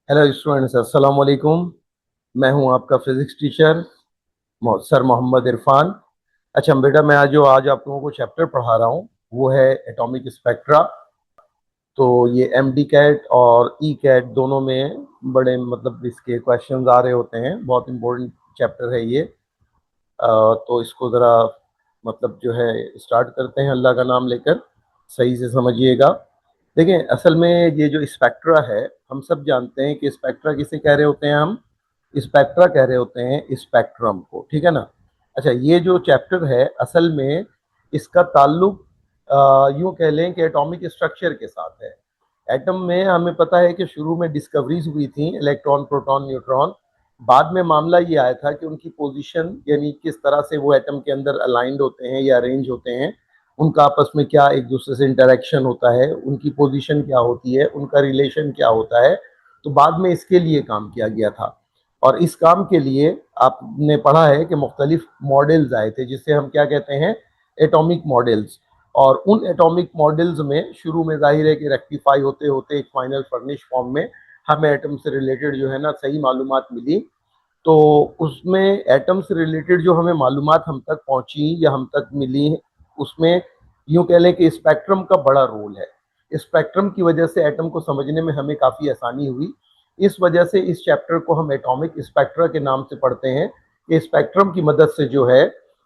Hello students, अस्सलाम वालेकुम। मैं हूं आपका physics teacher sir Mohammad Irfan. अच्छा बेटा, मैं आज आप लोगों को चैप्टर पढ़ा रहा हूं, वो है एटॉमिक स्पेक्ट्रा। तो ये एम डी कैट और ई कैट दोनों में बड़े मतलब इसके क्वेश्चंस आ रहे होते हैं। बहुत इंपॉर्टेंट चैप्टर है ये। तो इसको ज़रा मतलब जो है स्टार्ट करते हैं अल्लाह का नाम लेकर। सही से समझिएगा। देखिए, असल में ये जो स्पेक्ट्रा है, हम सब जानते हैं कि स्पेक्ट्रा किसे कह रहे होते हैं। हम स्पेक्ट्रा कह रहे होते हैं स्पेक्ट्रम को, ठीक है ना। अच्छा, ये जो चैप्टर है असल में इसका ताल्लुक यूं कह लें कि एटॉमिक स्ट्रक्चर के साथ है। एटम में हमें पता है कि शुरू में डिस्कवरीज हुई थी, इलेक्ट्रॉन, प्रोटॉन, न्यूट्रॉन। बाद में मामला ये आया था कि उनकी पोजीशन, यानी किस तरह से वो एटम के अंदर अलाइंड होते हैं या अरेंज होते हैं, उनका आपस में क्या एक दूसरे से इंटरेक्शन होता है, उनकी पोजीशन क्या होती है, उनका रिलेशन क्या होता है। तो बाद में इसके लिए काम किया गया था। और इस काम के लिए आपने पढ़ा है कि मुख्तलिफ मॉडल्स आए थे, जिसे हम क्या कहते हैं, एटॉमिक मॉडल्स। और उन एटॉमिक मॉडल्स में शुरू में जाहिर है कि रेक्टिफाई होते होते एक फाइनल फर्निश फॉर्म में हमें एटम से रिलेटेड जो है ना सही मालूमात मिली। तो उसमें एटम से रिलेटेड जो हमें मालूमात हम तक पहुंची या हम तक मिली, उसमें यूं कह लें कि स्पेक्ट्रम का बड़ा रोल है। स्पेक्ट्रम की वजह से एटम को समझने में हमें काफ़ी आसानी हुई। इस वजह से इस चैप्टर को हम एटॉमिक स्पेक्ट्रा के नाम से पढ़ते हैं कि स्पेक्ट्रम की मदद से जो है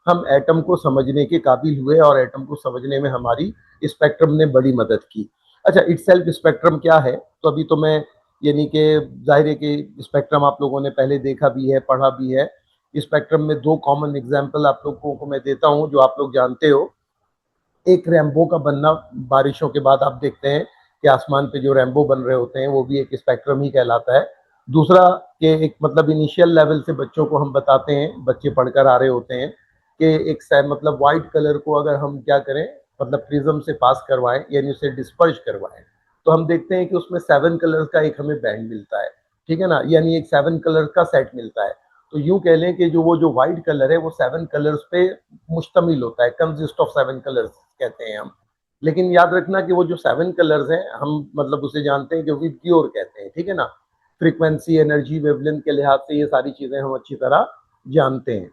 हम एटम को समझने के काबिल हुए, और एटम को समझने में हमारी स्पेक्ट्रम ने बड़ी मदद की। अच्छा, इटसेल्फ स्पेक्ट्रम क्या है, तो अभी तो मैं, यानी कि जाहिर है कि स्पेक्ट्रम आप लोगों ने पहले देखा भी है, पढ़ा भी है। स्पेक्ट्रम में दो कॉमन एग्जाम्पल आप लोगों को मैं देता हूँ जो आप लोग जानते हो। एक रैम्बो का बनना, बारिशों के बाद आप देखते हैं कि आसमान पे जो रैम्बो बन रहे होते हैं वो भी एक स्पेक्ट्रम ही कहलाता है। दूसरा, कि एक मतलब इनिशियल लेवल से बच्चों को हम बताते हैं, बच्चे पढ़कर आ रहे होते हैं कि एक मतलब वाइट कलर को अगर हम क्या करें, मतलब प्रिज्म से पास करवाएं, यानी उसे डिस्पर्ज करवाएं, तो हम देखते हैं कि उसमें 7 कलर्स का एक हमें बैंड मिलता है। ठीक है ना, यानी एक 7 कलर का सेट मिलता है। तो यूं कह लें कि जो वो जो व्हाइट कलर है वो 7 कलर्स पे मुश्तमिल होता है, कंसिस्ट ऑफ 7 कलर्स कहते हैं हम। लेकिन याद रखना कि वो जो 7 कलर्स हैं, हम मतलब उसे जानते हैं कि विबग्योर कहते हैं, ठीक है ना। फ्रीक्वेंसी, एनर्जी, वेवलेंथ के लिहाज से ये सारी चीजें हम अच्छी तरह जानते हैं।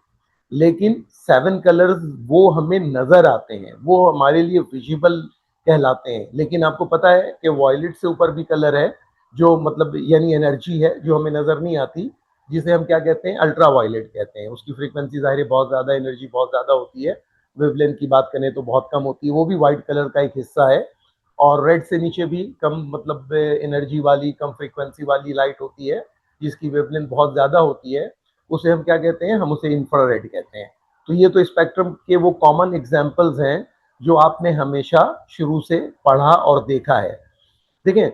लेकिन 7 कलर्स वो हमें नजर आते हैं, वो हमारे लिए विजिबल कहलाते हैं। लेकिन आपको पता है कि वॉयलेट से ऊपर भी कलर है, जो मतलब यानी एनर्जी है जो हमें नजर नहीं आती, जिसे हम क्या कहते हैं, अल्ट्रा वायलेट कहते हैं। उसकी फ्रीक्वेंसी जाहिर है बहुत ज्यादा, एनर्जी बहुत ज्यादा होती है। वेवलेंथ की बात करें तो बहुत कम होती है, वो भी व्हाइट कलर का एक हिस्सा है। और रेड से नीचे भी कम मतलब एनर्जी वाली, कम फ्रीक्वेंसी वाली लाइट होती है, जिसकी वेवलेंथ बहुत ज्यादा होती है। उसे हम क्या कहते हैं, हम उसे इंफ्रारेड कहते हैं। तो ये तो स्पेक्ट्रम के वो कॉमन एग्जाम्पल्स हैं जो आपने हमेशा शुरू से पढ़ा और देखा है। देखें,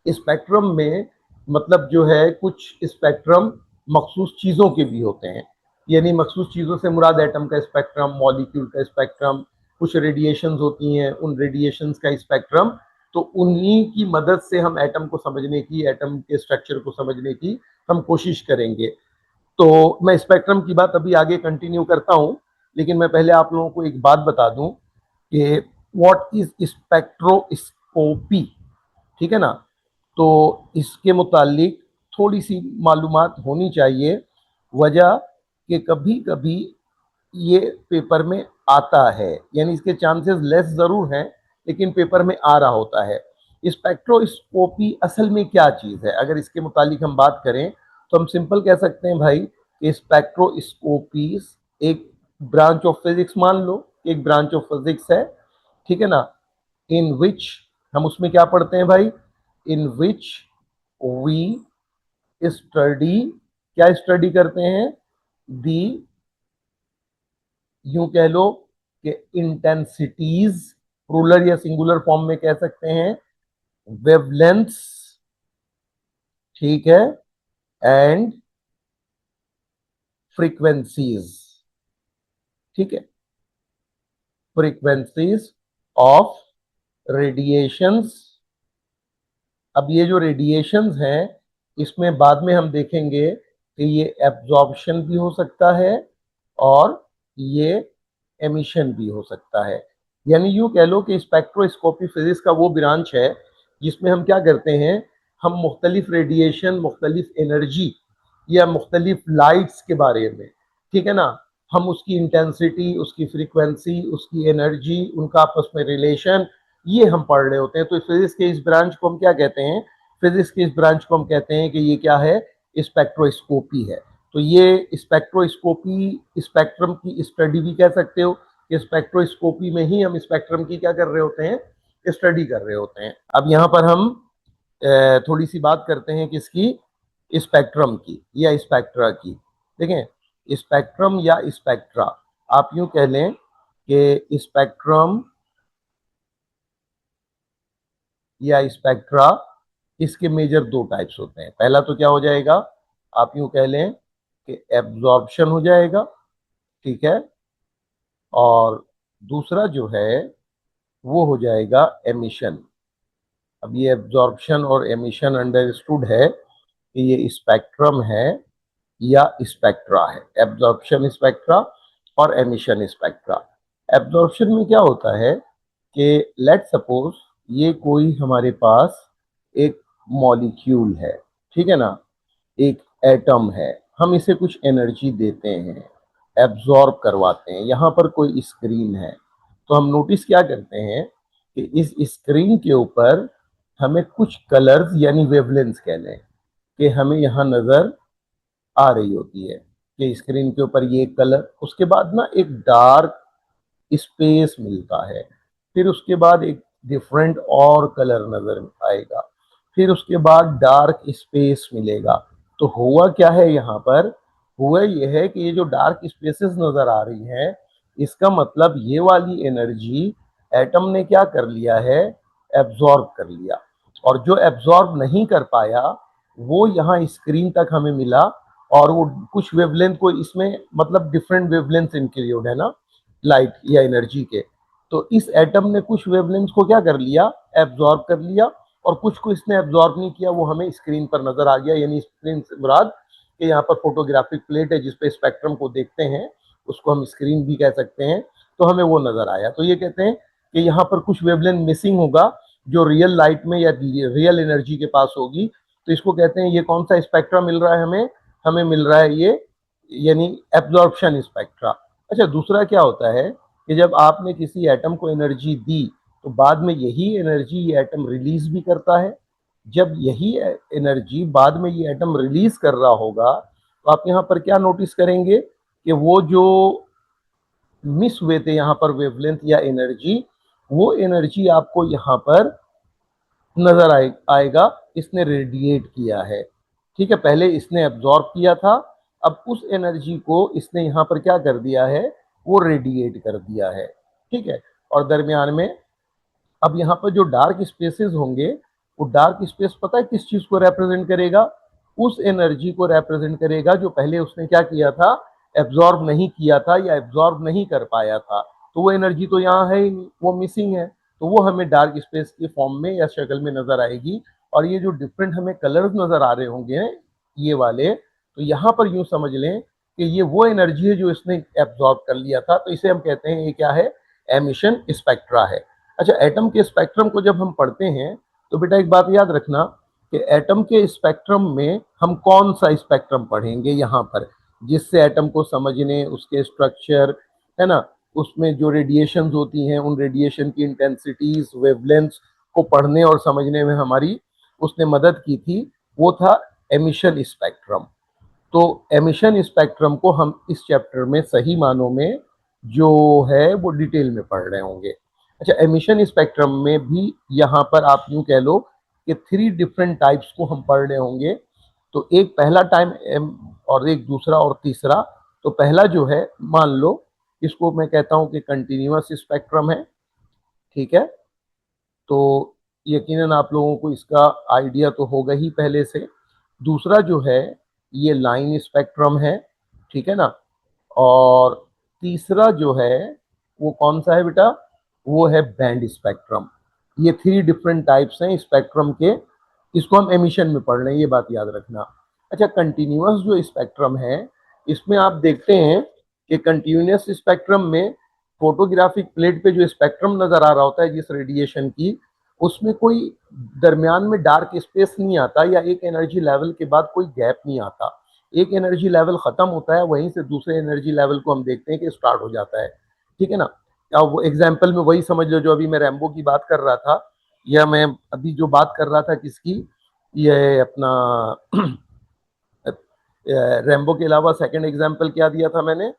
स्पेक्ट्रम में मतलब जो है कुछ स्पेक्ट्रम मखसूस चीज़ों के भी होते हैं। यानी मखसूस चीज़ों से मुराद एटम का स्पेक्ट्रम, मॉलिक्यूल का स्पेक्ट्रम, कुछ रेडिएशंस होती हैं, उन रेडिएशंस का स्पेक्ट्रम। तो उन्हीं की मदद से हम एटम को समझने की, एटम के स्ट्रक्चर को समझने की हम कोशिश करेंगे। तो मैं स्पेक्ट्रम की बात अभी आगे कंटिन्यू करता हूँ, लेकिन मैं पहले आप लोगों को एक बात बता दूं कि व्हाट इज स्पेक्ट्रोस्कोपी, ठीक है ना। तो इसके मुतालिक थोड़ी सी मालूमात होनी चाहिए। वजह कि कभी कभी ये पेपर में आता है, यानी इसके चांसेस लेस ज़रूर हैं, लेकिन पेपर में आ रहा होता है। स्पेक्ट्रोस्कोपी असल में क्या चीज़ है, अगर इसके मुतालिक हम बात करें तो हम सिंपल कह सकते हैं भाई कि स्पेक्ट्रोस्कोपीज एक ब्रांच ऑफ फिजिक्स, मान लो एक ब्रांच ऑफ फिजिक्स है, ठीक है ना। इन विच, हम उसमें क्या पढ़ते हैं भाई, इन विच वी स्टडी, क्या स्टडी करते हैं, दी, यूं कह लो कि इंटेंसिटीज, प्लूरल या सिंगुलर फॉर्म में कह सकते हैं, वेवलेंथ्स, ठीक है, एंड फ्रीक्वेंसीज, ठीक है, फ्रीक्वेंसीज ऑफ रेडिएशंस। अब ये जो रेडिएशंस हैं, इसमें बाद में हम देखेंगे कि ये एब्जॉर्प्शन भी हो सकता है और ये एमिशन भी हो सकता है। यानी यूं कह लो कि स्पेक्ट्रोस्कोपी फिजिक्स का वो ब्रांच है जिसमें हम क्या करते हैं हम मुख्तलिफ रेडिएशन, मुख्तलिफ एनर्जी या मुख्तलिफ लाइट्स के बारे में, ठीक है ना, हम उसकी इंटेंसिटी, उसकी फ्रीक्वेंसी, उसकी एनर्जी, उनका आपस में रिलेशन, ये हम पढ़ रहे होते हैं। तो फिजिक्स के इस ब्रांच को हम क्या कहते हैं? फिजिक्स के इस ब्रांच को हम कहते हैं कि ये क्या है? स्पेक्ट्रोस्कोपी है। तो ये स्पेक्ट्रोस्कोपी, स्पेक्ट्रम की स्टडी भी कह सकते हो कि स्पेक्ट्रोस्कोपी में ही हम स्पेक्ट्रम की क्या कर रहे होते हैं? स्टडी कर रहे होते हैं। अब यहाँ पर हम थोड़ी सी बात करते हैं किसकी? स्पेक्ट्रम की या स्पेक्ट्रा की। देखें, स्पेक्ट्रम या स्पेक्ट्रा, आप यूं कह लें कि स्पेक्ट्रम या स्पेक्ट्रा, इसके मेजर दो टाइप्स होते हैं। पहला तो क्या हो जाएगा? आप यूं कह लें कि एब्जॉर्प्शन हो जाएगा, ठीक है, और दूसरा जो है वो हो जाएगा एमिशन। अब ये एब्जॉर्प्शन और एमिशन अंडरस्टूड है कि ये स्पेक्ट्रम है या स्पेक्ट्रा है। एब्जॉर्प्शन स्पेक्ट्रा और एमिशन स्पेक्ट्रा। एब्जॉर्प्शन में क्या होता है कि लेट सपोज ये कोई हमारे पास एक मॉलिक्यूल है, ठीक है ना, एक एटम है, हम इसे कुछ एनर्जी देते हैं, एब्जॉर्ब करवाते हैं। यहाँ पर कोई स्क्रीन है, तो हम नोटिस क्या करते हैं कि इस स्क्रीन के ऊपर हमें कुछ कलर्स यानी वेवलेंथ कह लें कि हमें यहाँ नजर आ रही होती है कि स्क्रीन के ऊपर ये कलर, उसके बाद ना एक डार्क स्पेस मिलता है, फिर उसके बाद एक डिफरेंट और कलर नजर आएगा, फिर उसके बाद डार्क स्पेस मिलेगा। तो हुआ क्या है यहाँ पर? हुआ यह है कि ये जो डार्क स्पेसेस नजर आ रही हैं, इसका मतलब ये वाली एनर्जी एटम ने क्या कर लिया है? एब्जॉर्ब कर लिया। और जो एब्जॉर्ब नहीं कर पाया वो यहाँ स्क्रीन तक हमें मिला, और वो कुछ वेवलेंथ को इसमें, मतलब डिफरेंट वेवलेंथ इंक्लूड है ना लाइट या एनर्जी के, तो इस एटम ने कुछ वेवलेंथ को क्या कर लिया? एब्जॉर्ब कर लिया, और कुछ को इसने एब्जॉर्ब नहीं किया, वो हमें स्क्रीन पर नजर आ गया। यानी स्क्रीन से मुराद कि यहाँ पर फोटोग्राफिक प्लेट है जिसपे स्पेक्ट्रम को देखते हैं, उसको हम स्क्रीन भी कह सकते हैं, तो हमें वो नजर आया। तो ये कहते हैं कि यहाँ पर कुछ वेवलेंथ मिसिंग होगा जो रियल लाइट में या रियल एनर्जी के पास होगी, तो इसको कहते हैं, ये कौन सा स्पेक्ट्रा मिल रहा है हमें? हमें मिल रहा है ये, यानी एब्जॉर्प्शन स्पेक्ट्रा। अच्छा, दूसरा क्या होता है कि जब आपने किसी एटम को एनर्जी दी तो बाद में यही एनर्जी ये एटम रिलीज भी करता है। जब यही एनर्जी बाद में ये एटम रिलीज कर रहा होगा, तो आप यहाँ पर क्या नोटिस करेंगे कि वो जो मिस हुए थे यहाँ पर वेवलेंथ या एनर्जी, वो एनर्जी आपको यहाँ पर नजर आएगा, इसने रेडिएट किया है। ठीक है, पहले इसने एब्जॉर्ब किया था, अब उस एनर्जी को इसने यहाँ पर क्या कर दिया है? वो रेडिएट कर दिया है। ठीक है, और दरमियान में अब यहाँ पर जो डार्क स्पेसेस होंगे, वो डार्क स्पेस पता है किस चीज को रिप्रेजेंट करेगा? उस एनर्जी को रिप्रेजेंट करेगा जो पहले उसने क्या किया था? एब्जॉर्ब नहीं किया था या एब्जॉर्ब नहीं कर पाया था। तो वो एनर्जी तो यहाँ है ही नहीं, वो मिसिंग है, तो वो हमें डार्क स्पेस के फॉर्म में या शक्ल में नजर आएगी। और ये जो डिफरेंट हमें कलर्स नजर आ रहे होंगे ये वाले, तो यहाँ पर यूं समझ लें कि ये वो एनर्जी है जो इसने एब्जॉर्ब कर लिया था। तो इसे हम कहते हैं, ये क्या है? एमिशन स्पेक्ट्रा है। अच्छा, एटम के स्पेक्ट्रम को जब हम पढ़ते हैं तो बेटा एक बात याद रखना कि एटम के स्पेक्ट्रम में हम कौन सा स्पेक्ट्रम पढ़ेंगे यहाँ पर, जिससे एटम को समझने, उसके स्ट्रक्चर, है ना, उसमें जो रेडिएशंस होती हैं उन रेडिएशन की इंटेंसिटीज, वेवलेंथ्स को पढ़ने और समझने में हमारी उसने मदद की थी, वो था एमिशन स्पेक्ट्रम। तो एमिशन स्पेक्ट्रम को हम इस चैप्टर में सही मानों में जो है वो डिटेल में पढ़ रहे होंगे। अच्छा, एमिशन स्पेक्ट्रम में भी यहाँ पर आप यूं कह लो कि 3 डिफरेंट टाइप्स को हम पढ़ रहे होंगे। तो एक पहला टाइम और एक दूसरा और तीसरा। तो पहला जो है, मान लो इसको मैं कहता हूं कि कंटिन्यूअस स्पेक्ट्रम है, ठीक है। तो यकीनन आप लोगों को इसका आइडिया तो होगा ही पहले से। दूसरा जो है ये लाइन स्पेक्ट्रम है, ठीक है ना। और तीसरा जो है वो कौन सा है बेटा? वो है बैंड स्पेक्ट्रम। ये 3 डिफरेंट टाइप्स हैं स्पेक्ट्रम के, इसको हम एमिशन में पढ़ रहे हैं, ये बात याद रखना। अच्छा, कंटिन्यूअस जो स्पेक्ट्रम है, इसमें आप देखते हैं कि कंटिन्यूअस स्पेक्ट्रम में फोटोग्राफिक प्लेट पे जो स्पेक्ट्रम नजर आ रहा होता है जिस रेडिएशन की, उसमें कोई दरमियान में डार्क स्पेस नहीं आता, या एक एनर्जी लेवल के बाद कोई गैप नहीं आता। एक एनर्जी लेवल खत्म होता है, वहीं से दूसरे एनर्जी लेवल को हम देखते हैं कि स्टार्ट हो जाता है। ठीक है ना। अब एग्जाम्पल में वही समझ लो जो अभी मैं रैम्बो की बात कर रहा था, या मैं अभी जो बात कर रहा था किसकी, ये अपना रैम्बो के अलावा सेकंड एग्जाम्पल क्या दिया था मैंने,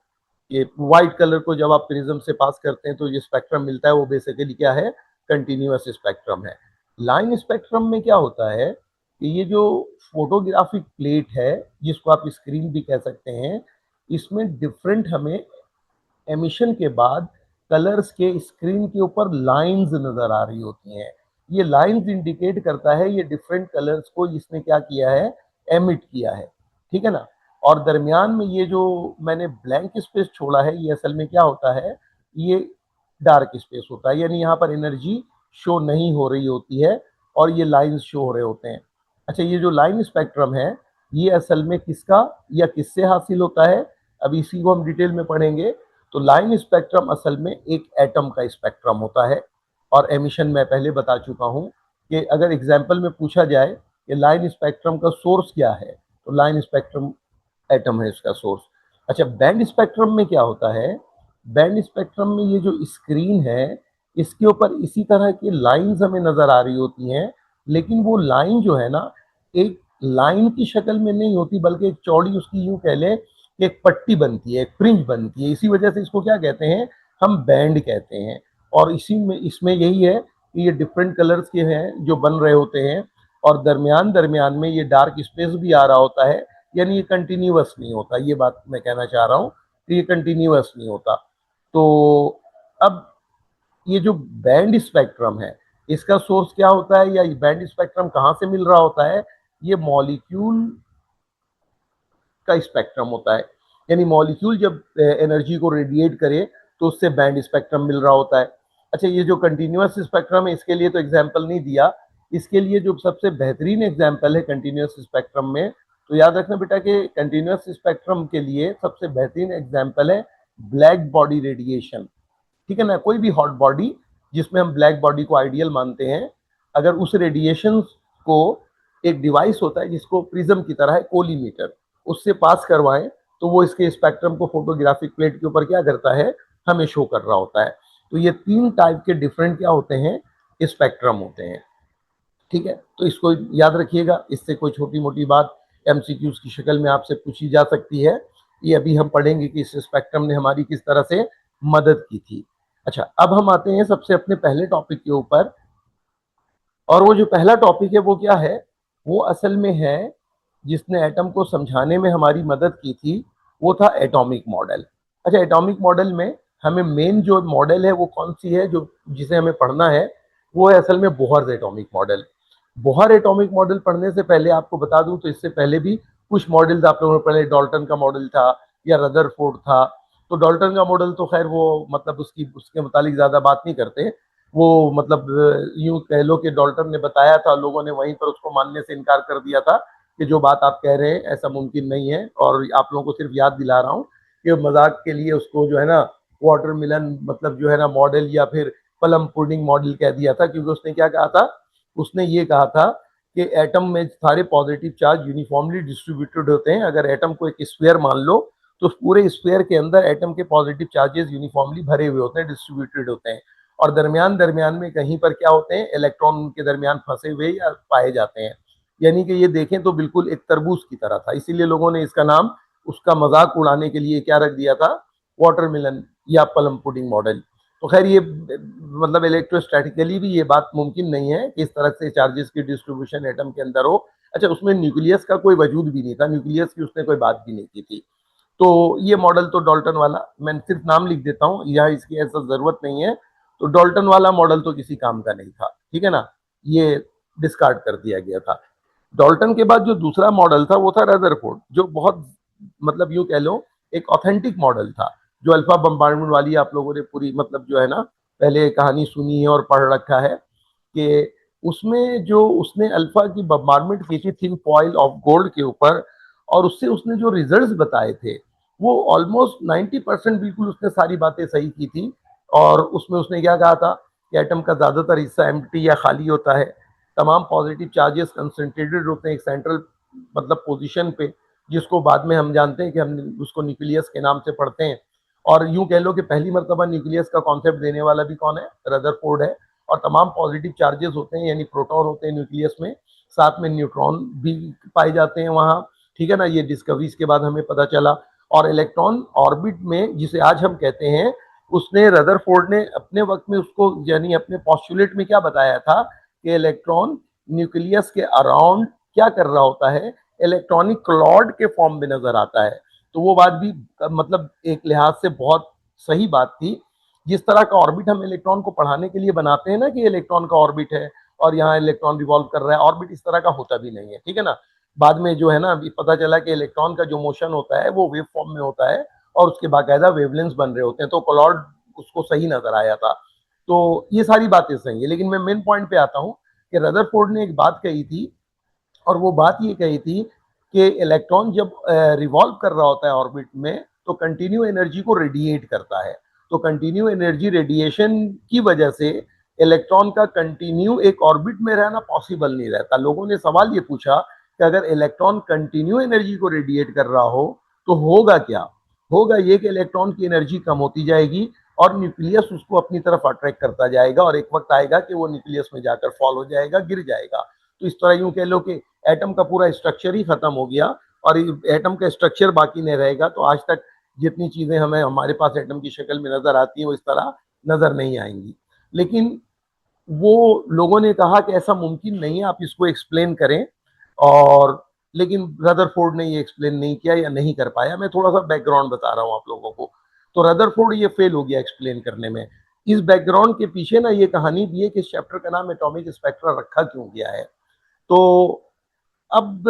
ये व्हाइट कलर को जब आप प्रिज्म से पास करते हैं तो ये स्पेक्ट्रम मिलता है, वो बेसिकली क्या है, कंटिन्यूअस स्पेक्ट्रम है। लाइन स्पेक्ट्रम में क्या होता है कि ये जो फोटोग्राफिक प्लेट है, जिसको आप स्क्रीन भी कह सकते हैं, इसमें डिफरेंट हमें एमिशन के बाद कलर्स के स्क्रीन के ऊपर लाइंस नजर आ रही होती हैं। ये लाइंस इंडिकेट करता है ये डिफरेंट कलर्स को इसने क्या किया है, एमिट किया है। ठीक है ना। और दरमियान में ये जो मैंने ब्लैंक स्पेस छोड़ा है, ये असल में क्या होता है, ये डार्क स्पेस होता है, यानी यहाँ पर एनर्जी शो नहीं हो रही होती है और ये लाइंस शो हो रहे होते हैं। अच्छा, ये जो लाइन स्पेक्ट्रम है, ये असल में किसका या किससे हासिल होता है, अब इसी को हम डिटेल में पढ़ेंगे। तो लाइन स्पेक्ट्रम असल में एक एटम का स्पेक्ट्रम होता है, और एमिशन मैं पहले बता चुका हूं कि अगर एग्जाम्पल में पूछा जाए कि लाइन स्पेक्ट्रम का सोर्स क्या है, तो लाइन स्पेक्ट्रम एटम है इसका सोर्स। अच्छा, बैंड स्पेक्ट्रम में क्या होता है, बैंड स्पेक्ट्रम में ये जो स्क्रीन है, इसके ऊपर इसी तरह की लाइंस हमें नजर आ रही होती हैं, लेकिन वो लाइन जो है ना, एक लाइन की शक्ल में नहीं होती, बल्कि एक चौड़ी उसकी यूं कह लें कि एक पट्टी बनती है, एक फ्रिंज बनती है। इसी वजह से इसको क्या कहते हैं, हम बैंड कहते हैं। और इसी में इसमें यही है कि ये डिफरेंट कलर्स के हैं जो बन रहे होते हैं, और दरमियान दरमियान में ये डार्क स्पेस भी आ रहा होता है, यानी ये कंटिन्यूअस नहीं होता। ये बात मैं कहना चाह रहा हूँ कि ये कंटिन्यूअस नहीं होता। तो अब ये जो बैंड स्पेक्ट्रम है, इसका सोर्स क्या होता है, या ये बैंड स्पेक्ट्रम कहाँ से मिल रहा होता है, ये मॉलिक्यूल का स्पेक्ट्रम होता है। यानी मॉलिक्यूल जब एनर्जी को रेडिएट करे तो उससे बैंड स्पेक्ट्रम मिल रहा होता है। अच्छा, ये जो कंटिन्यूअस स्पेक्ट्रम है, इसके लिए तो एग्जाम्पल नहीं दिया, इसके लिए जो सबसे बेहतरीन एग्जाम्पल है कंटिन्यूअस स्पेक्ट्रम में, तो याद रखना बेटा कि कंटिन्यूअस स्पेक्ट्रम के लिए सबसे बेहतरीन एग्जाम्पल है ब्लैक बॉडी रेडिएशन। ठीक है ना। कोई भी हॉट बॉडी जिसमें हम ब्लैक बॉडी को आइडियल मानते हैं, अगर उस रेडिएशन को, एक डिवाइस होता है जिसको प्रिज्म की तरह है, कोलीमीटर, उससे पास करवाएं, तो वो इसके स्पेक्ट्रम को फोटोग्राफिक प्लेट के ऊपर क्या करता है, हमें शो कर रहा होता है। तो ये तीन टाइप के डिफरेंट क्या होते हैं, स्पेक्ट्रम होते हैं। ठीक है, तो इसको याद रखिएगा, इससे कोई छोटी मोटी बात एमसीक्यूज की शक्ल में आपसे पूछी जा सकती है। ये अभी हम पढ़ेंगे कि इस स्पेक्ट्रम ने हमारी किस तरह से मदद की थी। अच्छा, अब हम आते हैं सबसे अपने पहले टॉपिक के ऊपर, और वो जो पहला टॉपिक है वो क्या है, वो असल में है, जिसने एटम को समझाने में हमारी मदद की थी, वो था एटॉमिक मॉडल। अच्छा, एटॉमिक मॉडल में हमें मेन जो मॉडल है वो कौन सी है, जो जिसे हमें पढ़ना है, वो है असल में Bohr atomic model. Bohr atomic model पढ़ने से पहले आपको बता दूं, तो इससे पहले भी कुछ मॉडल्स आप लोगों ने पढ़े, डाल्टन का मॉडल था या रदरफोर्ड था। तो डाल्टन का मॉडल तो खैर वो मतलब उसके मुतालिक ज़्यादा बात नहीं करते, वो मतलब यूं कह लो कि डाल्टन ने बताया था, लोगों ने वहीं पर उसको मानने से इनकार कर दिया था कि जो बात आप कह रहे हैं ऐसा मुमकिन नहीं है। और आप लोगों को सिर्फ याद दिला रहा हूँ कि मजाक के लिए उसको जो है ना वाटरमेलन मतलब जो है ना मॉडल, या फिर प्लम पुडिंग मॉडल कह दिया था, क्योंकि उसने क्या कहा था, उसने ये कहा था कि एटम में सारे पॉजिटिव चार्ज यूनिफॉर्मली डिस्ट्रीब्यूटेड होते हैं। अगर एटम को एक स्फीयर मान लो, तो पूरे स्फीयर के अंदर एटम के पॉजिटिव चार्जेस यूनिफॉर्मली भरे हुए होते हैं, डिस्ट्रीब्यूटेड होते हैं, और दरमियान दरमियान में कहीं पर क्या होते हैं, इलेक्ट्रॉन उनके दरमियान फंसे हुए या पाए जाते हैं। यानी कि ये देखें तो बिल्कुल एक तरबूज की तरह था, इसीलिए लोगों ने इसका नाम उसका मजाक उड़ाने के लिए क्या रख दिया था, वाटरमेलन या प्लम पुडिंग मॉडल। तो खैर ये मतलब इलेक्ट्रोस्टैटिकली भी ये बात मुमकिन नहीं है कि इस तरह से चार्जेस की डिस्ट्रीब्यूशन एटम के अंदर हो। अच्छा, उसमें न्यूक्लियस का कोई वजूद भी नहीं था, न्यूक्लियस की उसने कोई बात भी नहीं की थी। तो ये मॉडल तो डाल्टन वाला, मैं सिर्फ नाम लिख देता हूँ, यहाँ इसकी ऐसा जरूरत नहीं है। तो डाल्टन वाला मॉडल तो किसी काम का नहीं था, ठीक है ना, ये डिस्कार्ड कर दिया गया था। डाल्टन के बाद जो दूसरा मॉडल था वो था रदरफोर्ड, जो बहुत मतलब यूं कह लो एक ऑथेंटिक मॉडल था, जो अल्फा बम्बार्डमेंट वाली आप लोगों ने पूरी मतलब जो है ना पहले कहानी सुनी है और पढ़ रखा है, कि उसमें जो उसने अल्फा की बम्बार्डमेंट की थी थिन फॉइल ऑफ गोल्ड के ऊपर, और उससे उसने जो रिजल्ट्स बताए थे वो ऑलमोस्ट 90% बिल्कुल उसने सारी बातें सही की थी। और उसमें उसने क्या कहा था कि एटम का ज़्यादातर हिस्सा एम्प्टी या खाली होता है, तमाम पॉजिटिव चार्जेस कंसंट्रेटेड होते हैं एक सेंट्रल मतलब पोजीशन पे, जिसको बाद में हम जानते हैं कि हम उसको न्यूक्लियस के नाम से पढ़ते हैं। और यूं कह लो कि पहली मरतबा न्यूक्लियस का कॉन्सेप्ट देने वाला भी कौन है, रदरफोर्ड है। और तमाम पॉजिटिव चार्जेस होते हैं यानी प्रोटॉन होते हैं न्यूक्लियस में, साथ में न्यूट्रॉन भी पाए जाते हैं वहाँ, ठीक है ना। ये डिस्कवरीज के बाद हमें पता चला। और इलेक्ट्रॉन ऑर्बिट में जिसे आज हम कहते हैं, उसने रदरफोर्ड ने अपने वक्त में उसको यानी अपने पॉस्टुलेट में क्या बताया था कि इलेक्ट्रॉन न्यूक्लियस के अराउंड क्या कर रहा होता है, इलेक्ट्रॉनिक क्लॉड के फॉर्म में नजर आता है। तो वो बात भी मतलब एक लिहाज से बहुत सही बात थी। जिस तरह का ऑर्बिट हम इलेक्ट्रॉन को पढ़ाने के लिए बनाते हैं ना कि इलेक्ट्रॉन का ऑर्बिट है और यहाँ इलेक्ट्रॉन रिवॉल्व कर रहा है, ऑर्बिट इस तरह का होता भी नहीं है, ठीक है ना। बाद में जो है ना अभी पता चला कि इलेक्ट्रॉन का जो मोशन होता है वो वेव फॉर्म में होता है और उसके बाकायदा वेवलेंस बन रहे होते हैं, तो क्लॉड उसको सही नजर आया था। तो ये सारी बातें सही है, लेकिन मैं मेन पॉइंट पे आता हूँ कि रदरफोर्ड ने एक बात कही थी, और वो बात ये कही थी कि इलेक्ट्रॉन जब रिवॉल्व कर रहा होता है ऑर्बिट में तो कंटिन्यू एनर्जी को रेडिएट करता है। तो कंटिन्यू एनर्जी रेडिएशन की वजह से इलेक्ट्रॉन का कंटिन्यू एक ऑर्बिट में रहना पॉसिबल नहीं रहता। लोगों ने सवाल ये पूछा कि अगर इलेक्ट्रॉन कंटिन्यू एनर्जी को रेडिएट कर रहा हो तो होगा क्या। होगा ये कि इलेक्ट्रॉन की एनर्जी कम होती जाएगी और न्यूक्लियस उसको अपनी तरफ अट्रैक्ट करता जाएगा और एक वक्त आएगा कि वो न्यूक्लियस में जाकर फॉल हो जाएगा, गिर जाएगा। तो इस तरह यूं कह लो कि एटम का पूरा स्ट्रक्चर ही खत्म हो गया और एटम का स्ट्रक्चर बाकी नहीं रहेगा। तो आज तक जितनी चीजें हमें हमारे पास एटम की शक्ल में नजर आती हैं वो इस तरह नजर नहीं आएंगी। लेकिन वो लोगों ने कहा कि ऐसा मुमकिन नहीं है, आप इसको एक्सप्लेन करें। और लेकिन रदरफोर्ड ने ये एक्सप्लेन नहीं किया या नहीं कर पाया। मैं थोड़ा सा बैकग्राउंड बता रहा हूँ आप लोगों को। तो रदरफोर्ड ये फेल हो गया एक्सप्लेन करने में। इस बैकग्राउंड के पीछे ना ये कहानी भी है कि इस चैप्टर का नाम एटॉमिक स्पेक्ट्रा रखा क्यों गया है। तो अब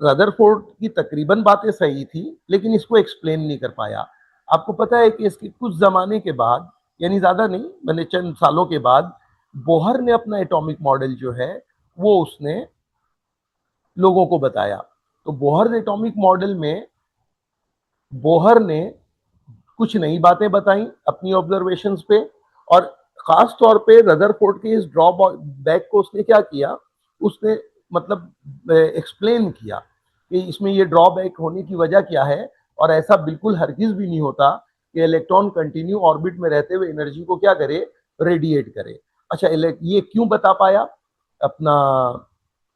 रदरफोर्ड की तकरीबन बातें सही थी लेकिन इसको एक्सप्लेन नहीं कर पाया। आपको पता है कि इसके कुछ जमाने के बाद, यानी ज्यादा नहीं, मैंने चंद सालों के बाद बोहर ने अपना एटॉमिक मॉडल जो है वो उसने लोगों को बताया। तो बोहर एटॉमिक मॉडल में बोहर ने कुछ नई बातें बताई अपनी ऑब्जर्वेशंस पे। और खास तौर पे रदरफोर्ड के इस ड्रॉ बैक को उसने क्या किया, उसने मतलब एक्सप्लेन किया कि इसमें ये ड्रॉबैक होने की वजह क्या है। और ऐसा बिल्कुल हरगिज भी नहीं होता कि इलेक्ट्रॉन कंटिन्यू ऑर्बिट में रहते हुए एनर्जी को क्या करे, रेडिएट करे। अच्छा, ये क्यों बता पाया अपना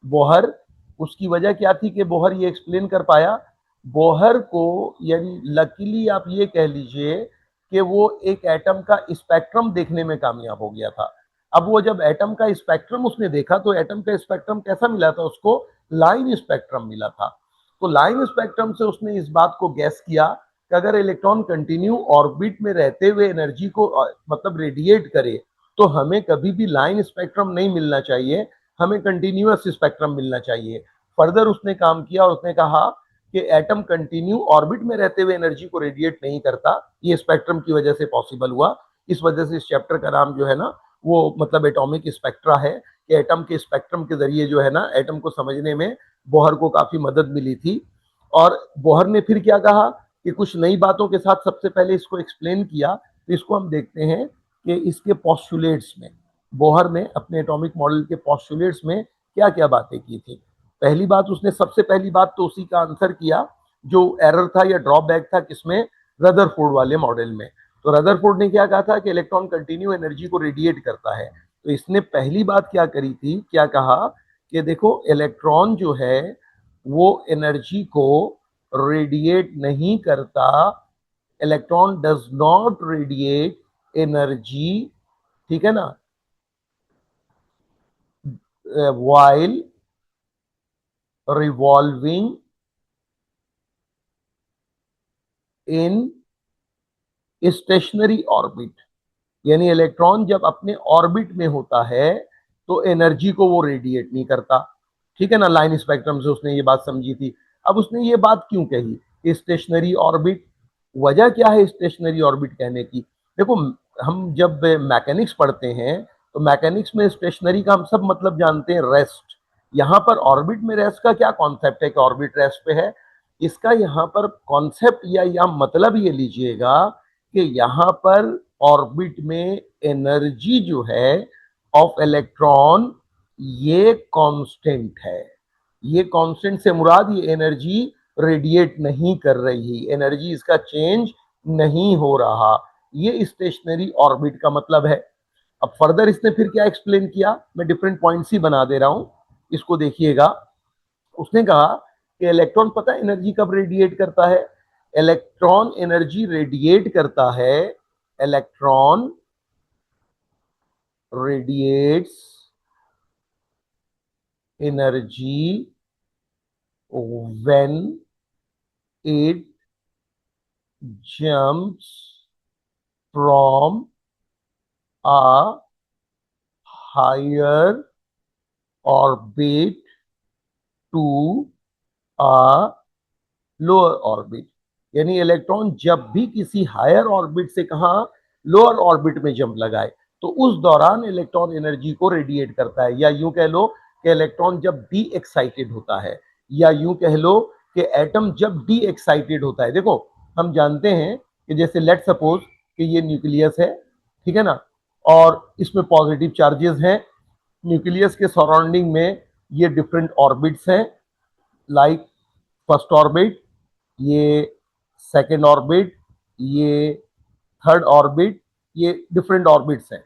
बोहर, उसकी वजह क्या थी कि बोहर ये एक्सप्लेन कर पाया। बोहर को यानी लकीली आप ये कह लीजिए कि वो एक एटम का स्पेक्ट्रम देखने में कामयाब हो गया था। अब वो जब एटम का स्पेक्ट्रम उसने देखा तो एटम का स्पेक्ट्रम कैसा मिला था उसको, लाइन स्पेक्ट्रम मिला था। तो लाइन स्पेक्ट्रम से उसने इस बात को गैस किया कि अगर इलेक्ट्रॉन कंटिन्यू ऑर्बिट में रहते हुए एनर्जी को मतलब रेडिएट करे तो हमें कभी भी लाइन स्पेक्ट्रम नहीं मिलना चाहिए, हमें कंटिन्यूअस स्पेक्ट्रम मिलना चाहिए। फर्दर उसने काम किया और उसने कहा कि एटम कंटिन्यू ऑर्बिट में रहते हुए एनर्जी को रेडिएट नहीं करता, ये स्पेक्ट्रम की वजह से पॉसिबल हुआ। इस वजह से इस चैप्टर का नाम जो है ना वो मतलब एटॉमिक स्पेक्ट्रा है कि एटम के स्पेक्ट्रम के जरिए जो है ना एटम को समझने में बोहर को काफी मदद मिली थी। और बोहर ने फिर क्या कहा कि कुछ नई बातों के साथ सबसे पहले इसको एक्सप्लेन किया। तो इसको हम देखते हैं कि इसके पॉस्टुलेट्स में बोहर ने अपने एटॉमिक मॉडल के पॉस्टुलेट्स में क्या क्या बातें की थी। पहली बात, उसने सबसे पहली बात तो उसी का आंसर किया जो एरर था या ड्रॉबैक था किसमें, रदरफोर्ड वाले मॉडल में। तो रदरफोर्ड ने क्या कहा था कि इलेक्ट्रॉन कंटिन्यू एनर्जी को रेडिएट करता है। तो इसने पहली बात क्या करी थी, क्या कहा कि देखो इलेक्ट्रॉन जो है वो एनर्जी को रेडिएट नहीं करता, electron does not radiate energy, ठीक है ना, while revolving in stationery orbit. यानी इलेक्ट्रॉन जब अपने ऑर्बिट में होता है तो एनर्जी को वो रेडिएट नहीं करता, ठीक है ना। लाइन स्पेक्ट्रम से उसने ये बात समझी थी। अब उसने ये बात क्यों कही स्टेशनरी ऑर्बिट, वजह क्या है स्टेशनरी ऑर्बिट कहने की। देखो, हम जब मैकेनिक्स पढ़ते हैं तो मैकेनिक्स में स्टेशनरी का हम सब मतलब जानते हैं रेस्ट। यहाँ पर ऑर्बिट में रेस्ट का क्या कॉन्सेप्ट है कि ऑर्बिट रेस्ट पे है, इसका यहाँ पर कॉन्सेप्ट या मतलब ये लीजिएगा कि यहाँ पर ऑर्बिट में एनर्जी जो है ऑफ इलेक्ट्रॉन ये कांस्टेंट है। ये कांस्टेंट से मुराद ये एनर्जी रेडिएट नहीं कर रही, एनर्जी इसका चेंज नहीं हो रहा, ये स्टेशनरी ऑर्बिट का मतलब है। अब फर्दर इसने फिर क्या एक्सप्लेन किया, मैं डिफरेंट पॉइंट्स ही बना दे रहा हूं, इसको देखिएगा। उसने कहा कि इलेक्ट्रॉन पता है एनर्जी कब रेडिएट करता है? इलेक्ट्रॉन एनर्जी रेडिएट करता है, electron radiates energy when it jumps from a higher orbit to a lower orbit. यानी इलेक्ट्रॉन जब भी किसी हायर ऑर्बिट से कहा लोअर ऑर्बिट में जंप लगाए तो उस दौरान इलेक्ट्रॉन एनर्जी को रेडिएट करता है। या यूं कह लो कि इलेक्ट्रॉन जब डी एक्साइटेड होता है, या यूं कह लो कि एटम जब डी एक्साइटेड होता है। देखो हम जानते हैं कि जैसे लेट सपोज कि ये न्यूक्लियस है, ठीक है ना, और इसमें पॉजिटिव चार्जेस हैं। न्यूक्लियस के सराउंडिंग में ये डिफरेंट ऑर्बिट्स हैं, लाइक फर्स्ट ऑर्बिट, ये सेकेंड ऑर्बिट, ये थर्ड ऑर्बिट, ये डिफरेंट ऑर्बिट्स हैं।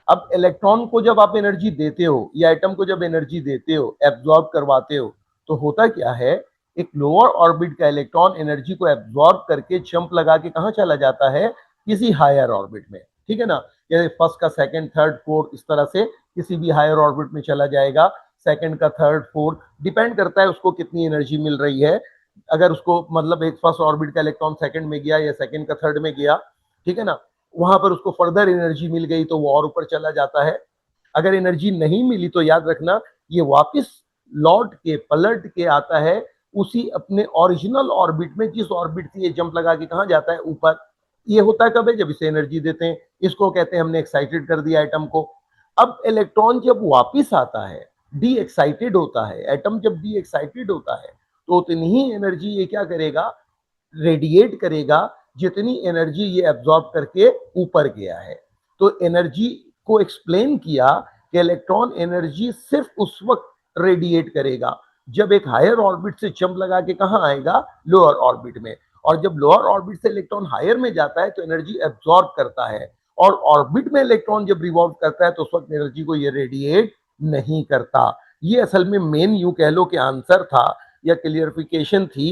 अब इलेक्ट्रॉन को जब आप एनर्जी देते हो या एटम को जब एनर्जी देते हो, एब्जॉर्ब करवाते हो, तो होता क्या है, एक लोअर ऑर्बिट का इलेक्ट्रॉन एनर्जी को एब्जॉर्ब करके जंप लगा के कहां चला जाता है? किसी हायर ऑर्बिट में, ठीक है ना। जैसे फर्स्ट का सेकंड थर्ड फोर्थ इस तरह से किसी भी हायर ऑर्बिट में चला जाएगा। सेकंड का थर्ड फोर्थ डिपेंड करता है उसको कितनी एनर्जी मिल रही है। अगर उसको मतलब एक फर्स्ट ऑर्बिट का इलेक्ट्रॉन सेकंड में गया या सेकंड का थर्ड में गया, ठीक है ना, वहां पर उसको फर्दर एनर्जी मिल गई तो वो और ऊपर चला जाता है। अगर एनर्जी नहीं मिली तो याद रखना ये वापस लौट के पलट के आता है उसी अपने ओरिजिनल ऑर्बिट में, जिस ऑर्बिट से ये जंप लगा के कहां जाता है? ऊपर। ये होता है कब है? जब इसे एनर्जी देते हैं। इसको कहते हैं हमने एक्साइटेड कर दिया एटम को। अब इलेक्ट्रॉन जब वापिस आता है, डी एक्साइटेड होता है, एटम जब डी एक्साइटेड होता है तो उतनी ही एनर्जी ये क्या करेगा? रेडिएट करेगा जितनी एनर्जी ये एब्जॉर्ब करके ऊपर गया है। तो एनर्जी को एक्सप्लेन किया कि इलेक्ट्रॉन एनर्जी सिर्फ उस वक्त रेडिएट करेगा जब एक हायर ऑर्बिट से जंप लगा के कहां आएगा? लोअर ऑर्बिट में। और जब लोअर ऑर्बिट से इलेक्ट्रॉन हायर में जाता है तो एनर्जी एब्जॉर्ब करता है, और ऑर्बिट में इलेक्ट्रॉन जब रिवॉल्व करता है तो उस वक्त एनर्जी को ये रेडिएट नहीं करता। ये असल में मेन यूं कह लो कि आंसर था या क्लियरिफिकेशन थी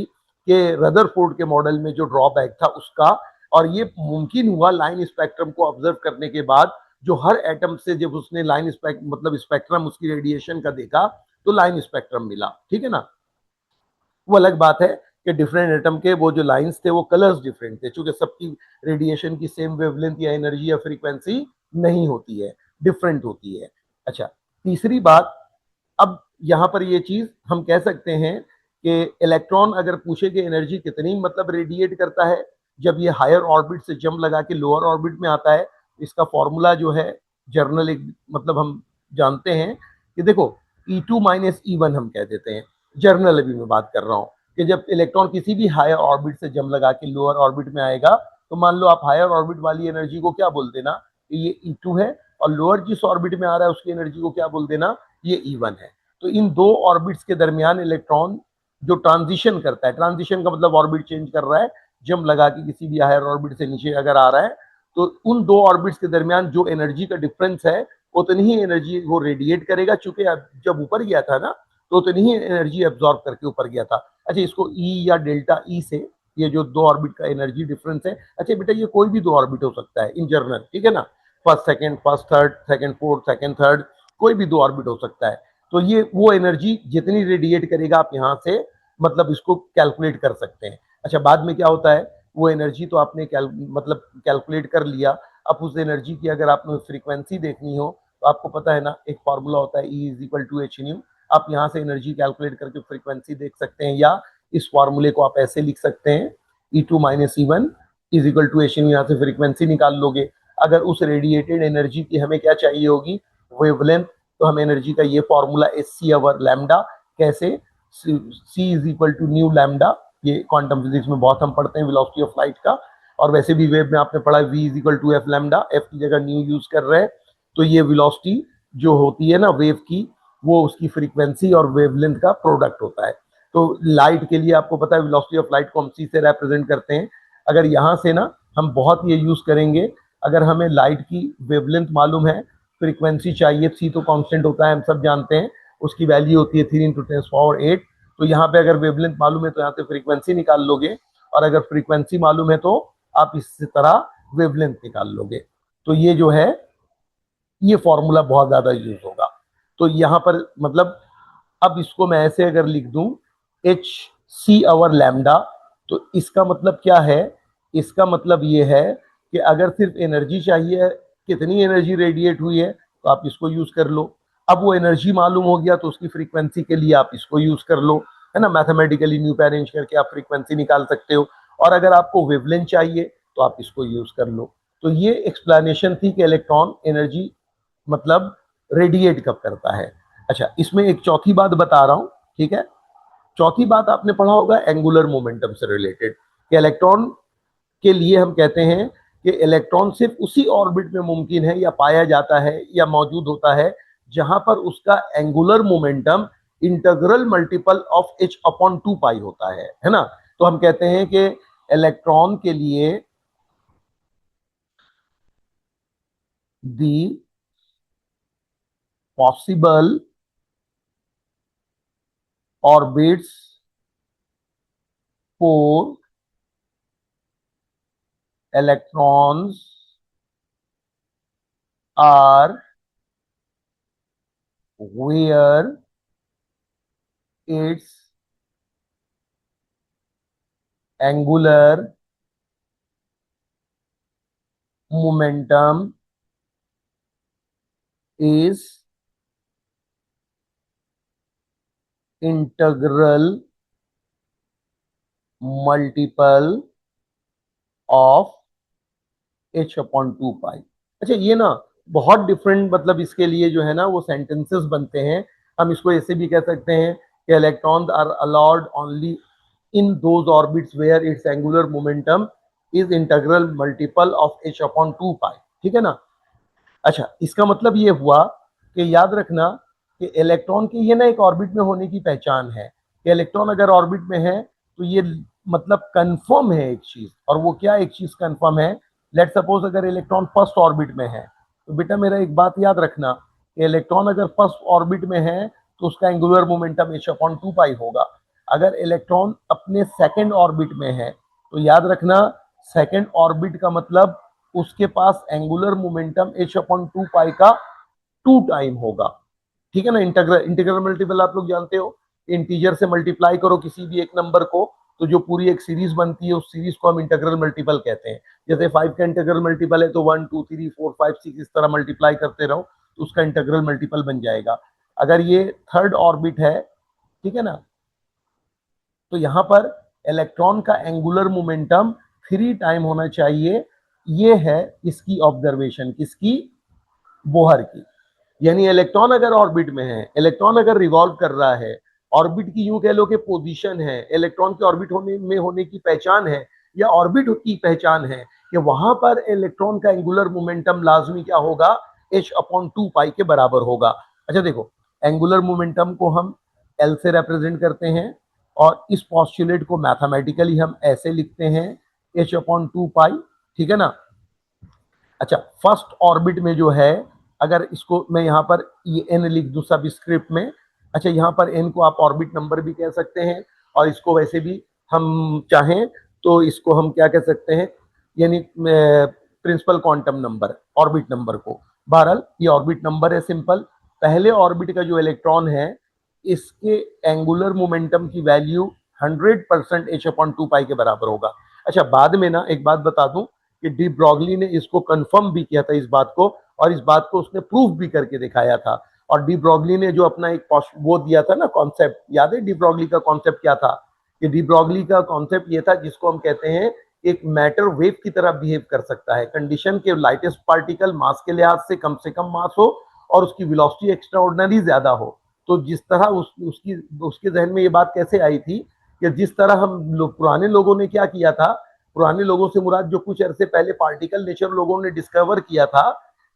कि रदरफोर्ड के मॉडल में जो ड्रॉबैक था उसका। और ये मुमकिन हुआ लाइन स्पेक्ट्रम को ऑब्जर्व करने के बाद, जो हर एटम से जब उसने लाइन मतलब स्पेक्ट्रम उसकी रेडिएशन का देखा तो लाइन स्पेक्ट्रम मिला, ठीक है ना। वो अलग बात है कि डिफरेंट एटम के वो जो लाइंस थे वो कलर्स डिफरेंट थे, क्योंकि सबकी रेडिएशन की सेम वेवलेंथ या एनर्जी या फ्रीक्वेंसी नहीं होती है, डिफरेंट होती है। अच्छा, तीसरी बात, अब यहां पर ये चीज हम कह सकते हैं कि इलेक्ट्रॉन अगर पूछे कि एनर्जी कितनी मतलब रेडिएट करता है जब ये हायर ऑर्बिट से जंप लगा के लोअर ऑर्बिट में आता है, इसका फॉर्मूला जो है जर्नल एक मतलब हम जानते हैं कि देखो E2 माइनस E1 हम कह देते हैं। जर्नल अभी मैं बात कर रहा हूँ कि जब इलेक्ट्रॉन किसी भी हायर ऑर्बिट से जंप लगा के लोअर ऑर्बिट में आएगा तो मान लो आप हायर ऑर्बिट वाली एनर्जी को क्या बोल देना कि ये E2 है, और लोअर जिस ऑर्बिट में आ रहा है उसकी एनर्जी को क्या बोल देना? ये E1 है। तो इन दो ऑर्बिट्स के दरमियान इलेक्ट्रॉन जो ट्रांजिशन करता है, ट्रांजिशन का मतलब ऑर्बिट चेंज कर रहा है, जंप लगा के किसी भी हायर ऑर्बिट से नीचे अगर आ रहा है तो उन दो ऑर्बिट्स के दरमियान जो एनर्जी का डिफरेंस है उतनी ही एनर्जी वो रेडिएट करेगा, चूंकि जब ऊपर गया था ना तो उतनी ही एनर्जी एब्जॉर्ब करके ऊपर गया था। अच्छा, इसको ई या डेल्टा ई से ये जो दो ऑर्बिट का एनर्जी डिफरेंस है, अच्छा बेटा ये कोई भी दो ऑर्बिट हो सकता है इन जनरल, ठीक है ना, first second, first third, second fourth, second third, कोई भी दो ऑर्बिट हो सकता है। तो ये वो एनर्जी जितनी रेडिएट करेगा आप यहाँ से मतलब इसको कैलकुलेट कर सकते हैं। अच्छा, बाद में क्या होता है, वो एनर्जी तो आपने मतलब कैलकुलेट कर लिया। अब उस एनर्जी की अगर आपने फ्रीक्वेंसी देखनी हो तो आपको पता है ना एक फॉर्मूला होता है E is equal to h nu. आप यहाँ से एनर्जी कैलकुलेट करके फ्रीक्वेंसी देख सकते हैं, या इस फॉर्मूले को आप ऐसे लिख सकते हैं E2 minus E1 is equal to h nu. यहाँ से फ्रीक्वेंसी निकाल लोगे। अगर उस रेडिएटेड एनर्जी की हमें क्या चाहिए होगी? वेवलेंथ। तो हम एनर्जी का ये formula s c over lambda, कैसे? C is equal to nu lambda, ये क्वांटम फिजिक्स में बहुत हम पढ़ते हैं वेलोसिटी ऑफ लाइट का। और वैसे भी वेव में आपने पढ़ा v is equal to f lambda, f की जगह न्यू यूज कर रहे हैं। तो ये वेलोसिटी जो होती है ना वेव की, वो उसकी फ्रीक्वेंसी और वेवलेंथ का प्रोडक्ट होता है। तो लाइट के लिए आपको पता है वेलोसिटी ऑफ लाइट को हम c से रिप्रेजेंट करते हैं। अगर यहाँ से ना हम बहुत ये यूज करेंगे, अगर हमें लाइट की वेवलेंथ मालूम है, फ्रीक्वेंसी चाहिए, c तो कांस्टेंट होता है हम सब जानते हैं, उसकी वैल्यू होती है 3 × 10⁸ तो यहाँ पे अगर वेवलेंथ मालूम है तो यहाँ से फ्रीक्वेंसी निकाल लोगे, और अगर फ्रीक्वेंसी मालूम है तो आप इस तरह वेवलेंथ निकाल लोगे। तो ये जो है ये फॉर्मूला बहुत ज्यादा यूज होगा। तो यहाँ पर मतलब अब इसको मैं ऐसे अगर लिख दूं एच सी अवर लैम्डा, तो इसका मतलब क्या है? इसका मतलब ये है कि अगर सिर्फ एनर्जी चाहिए, कितनी एनर्जी रेडिएट हुई है, तो आप इसको यूज कर लो। अब वो एनर्जी मालूम हो गया तो उसकी फ्रीक्वेंसी के लिए आप इसको यूज कर लो, है ना। मैथमेटिकली न्यू पे अरेंज करके आप फ्रीक्वेंसी निकाल सकते हो। और अगर आपको वेवलेंथ चाहिए तो आप इसको यूज कर लो। तो ये एक्सप्लेनेशन थी कि इलेक्ट्रॉन एनर्जी मतलब रेडिएट कब करता है। अच्छा, इसमें एक चौथी बात बता रहा हूं, ठीक है। चौथी बात आपने पढ़ा होगा एंगुलर मोमेंटम से रिलेटेड, कि इलेक्ट्रॉन के लिए हम कहते हैं कि इलेक्ट्रॉन सिर्फ उसी ऑर्बिट में मुमकिन है या पाया जाता है या मौजूद होता है जहां पर उसका angular momentum integral multiple of h/2π होता है ना। तो हम कहते हैं कि इलेक्ट्रॉन के लिए दी possible orbits for electrons are where its angular momentum is integral multiple of h/2π। अच्छा, ये ना बहुत डिफरेंट मतलब इसके लिए जो है ना वो सेंटेंसेस बनते हैं। हम इसको ऐसे भी कह सकते हैं कि electrons are allowed only in those orbits where its angular momentum is integral multiple of h/2π, ठीक है ना। अच्छा, इसका मतलब ये हुआ कि याद रखना कि इलेक्ट्रॉन के ये ना एक ऑर्बिट में होने की पहचान है कि इलेक्ट्रॉन अगर ऑर्बिट में है तो ये मतलब कंफर्म है एक चीज। और वो क्या एक चीज कंफर्म है? लेट सपोज अगर इलेक्ट्रॉन फर्स्ट ऑर्बिट में है, तो बेटा मेरा एक बात याद रखना कि इलेक्ट्रॉन अगर फर्स्ट ऑर्बिट में है तो उसका एंगुलर मोमेंटम h/2π होगा। अगर इलेक्ट्रॉन अपने सेकेंड ऑर्बिट में है तो याद रखना सेकेंड ऑर्बिट का मतलब उसके पास एंगुलर मोमेंटम h/2π का 2 टाइम होगा, ठीक है ना। इंटीग्रल मल्टीपल आप लोग जानते हो, इंटीजर से मल्टीप्लाई करो किसी भी एक नंबर को तो जो पूरी एक सीरीज बनती है उस सीरीज को हम इंटीग्रल मल्टीपल कहते हैं। जैसे 5 का इंटीग्रल मल्टीपल है तो 1 2 3 4 5 6 इस तरह मल्टीप्लाई करते रहो तो उसका इंटीग्रल मल्टीपल बन जाएगा। अगर ये थर्ड ऑर्बिट है, ठीक है ना, तो यहां पर इलेक्ट्रॉन का एंगुलर मोमेंटम 3 टाइम होना चाहिए। ये है इसकी ऑब्जर्वेशन, किसकी? बोहर की। यानी इलेक्ट्रॉन अगर ऑर्बिट में है, इलेक्ट्रॉन अगर रिवॉल्व कर रहा है, ऑर्बिट की यूं कह लो कि पोजीशन है, इलेक्ट्रॉन के ऑर्बिट होने की पहचान है या ऑर्बिट की पहचान है कि वहां पर इलेक्ट्रॉन का एंगुलर मोमेंटम लाजमी क्या होगा? h/2π के बराबर होगा। अच्छा देखो, एंगुलर मोमेंटम को हम L से रिप्रेजेंट करते हैं और इस पॉस्टुलेट को मैथमेटिकली हम ऐसे लिखते हैं h/2π, ठीक है ना। अच्छा, फर्स्ट ऑर्बिट में जो है, अगर इसको मैं यहाँ पर ये एन लिख दूं सब स्क्रिप्ट में। अच्छा, यहाँ पर एन को आप ऑर्बिट नंबर भी कह सकते हैं और इसको वैसे भी हम चाहें तो इसको हम क्या कह सकते हैं, यानी principal quantum number, orbit number को। बहरहाल ये ऑर्बिट नंबर है सिंपल। पहले ऑर्बिट का जो इलेक्ट्रॉन है इसके एंगुलर मोमेंटम की वैल्यू 100% h/2π के बराबर होगा। अच्छा, बाद में ना एक बात बता दूं कि डी ब्रॉगली ने इसको कंफर्म भी किया था इस बात को, और इस बात को उसने प्रूफ भी करके दिखाया था। और डी ब्रॉगली ने जो अपना एक वो दिया था ना कॉन्सेप्ट, याद है डी ब्रॉगली का कॉन्सेप्ट क्या था? कि डी ब्रॉगली का कॉन्सेप्ट ये था जिसको हम कहते हैं एक मैटर वेव की तरह बिहेव कर सकता है, कंडीशन के लाइटेस्ट पार्टिकल मास के लिहाज से कम मास हो और उसकी वेलोसिटी एक्स्ट्राऑर्डिनरी ज्यादा हो। तो जिस तरह उसके जहन में ये बात कैसे आई थी कि जिस तरह हम पुराने लोगों ने क्या किया था, पुराने लोगों से मुराद जो कुछ अरसे पहले पार्टिकल नेचर लोगों ने डिस्कवर किया था,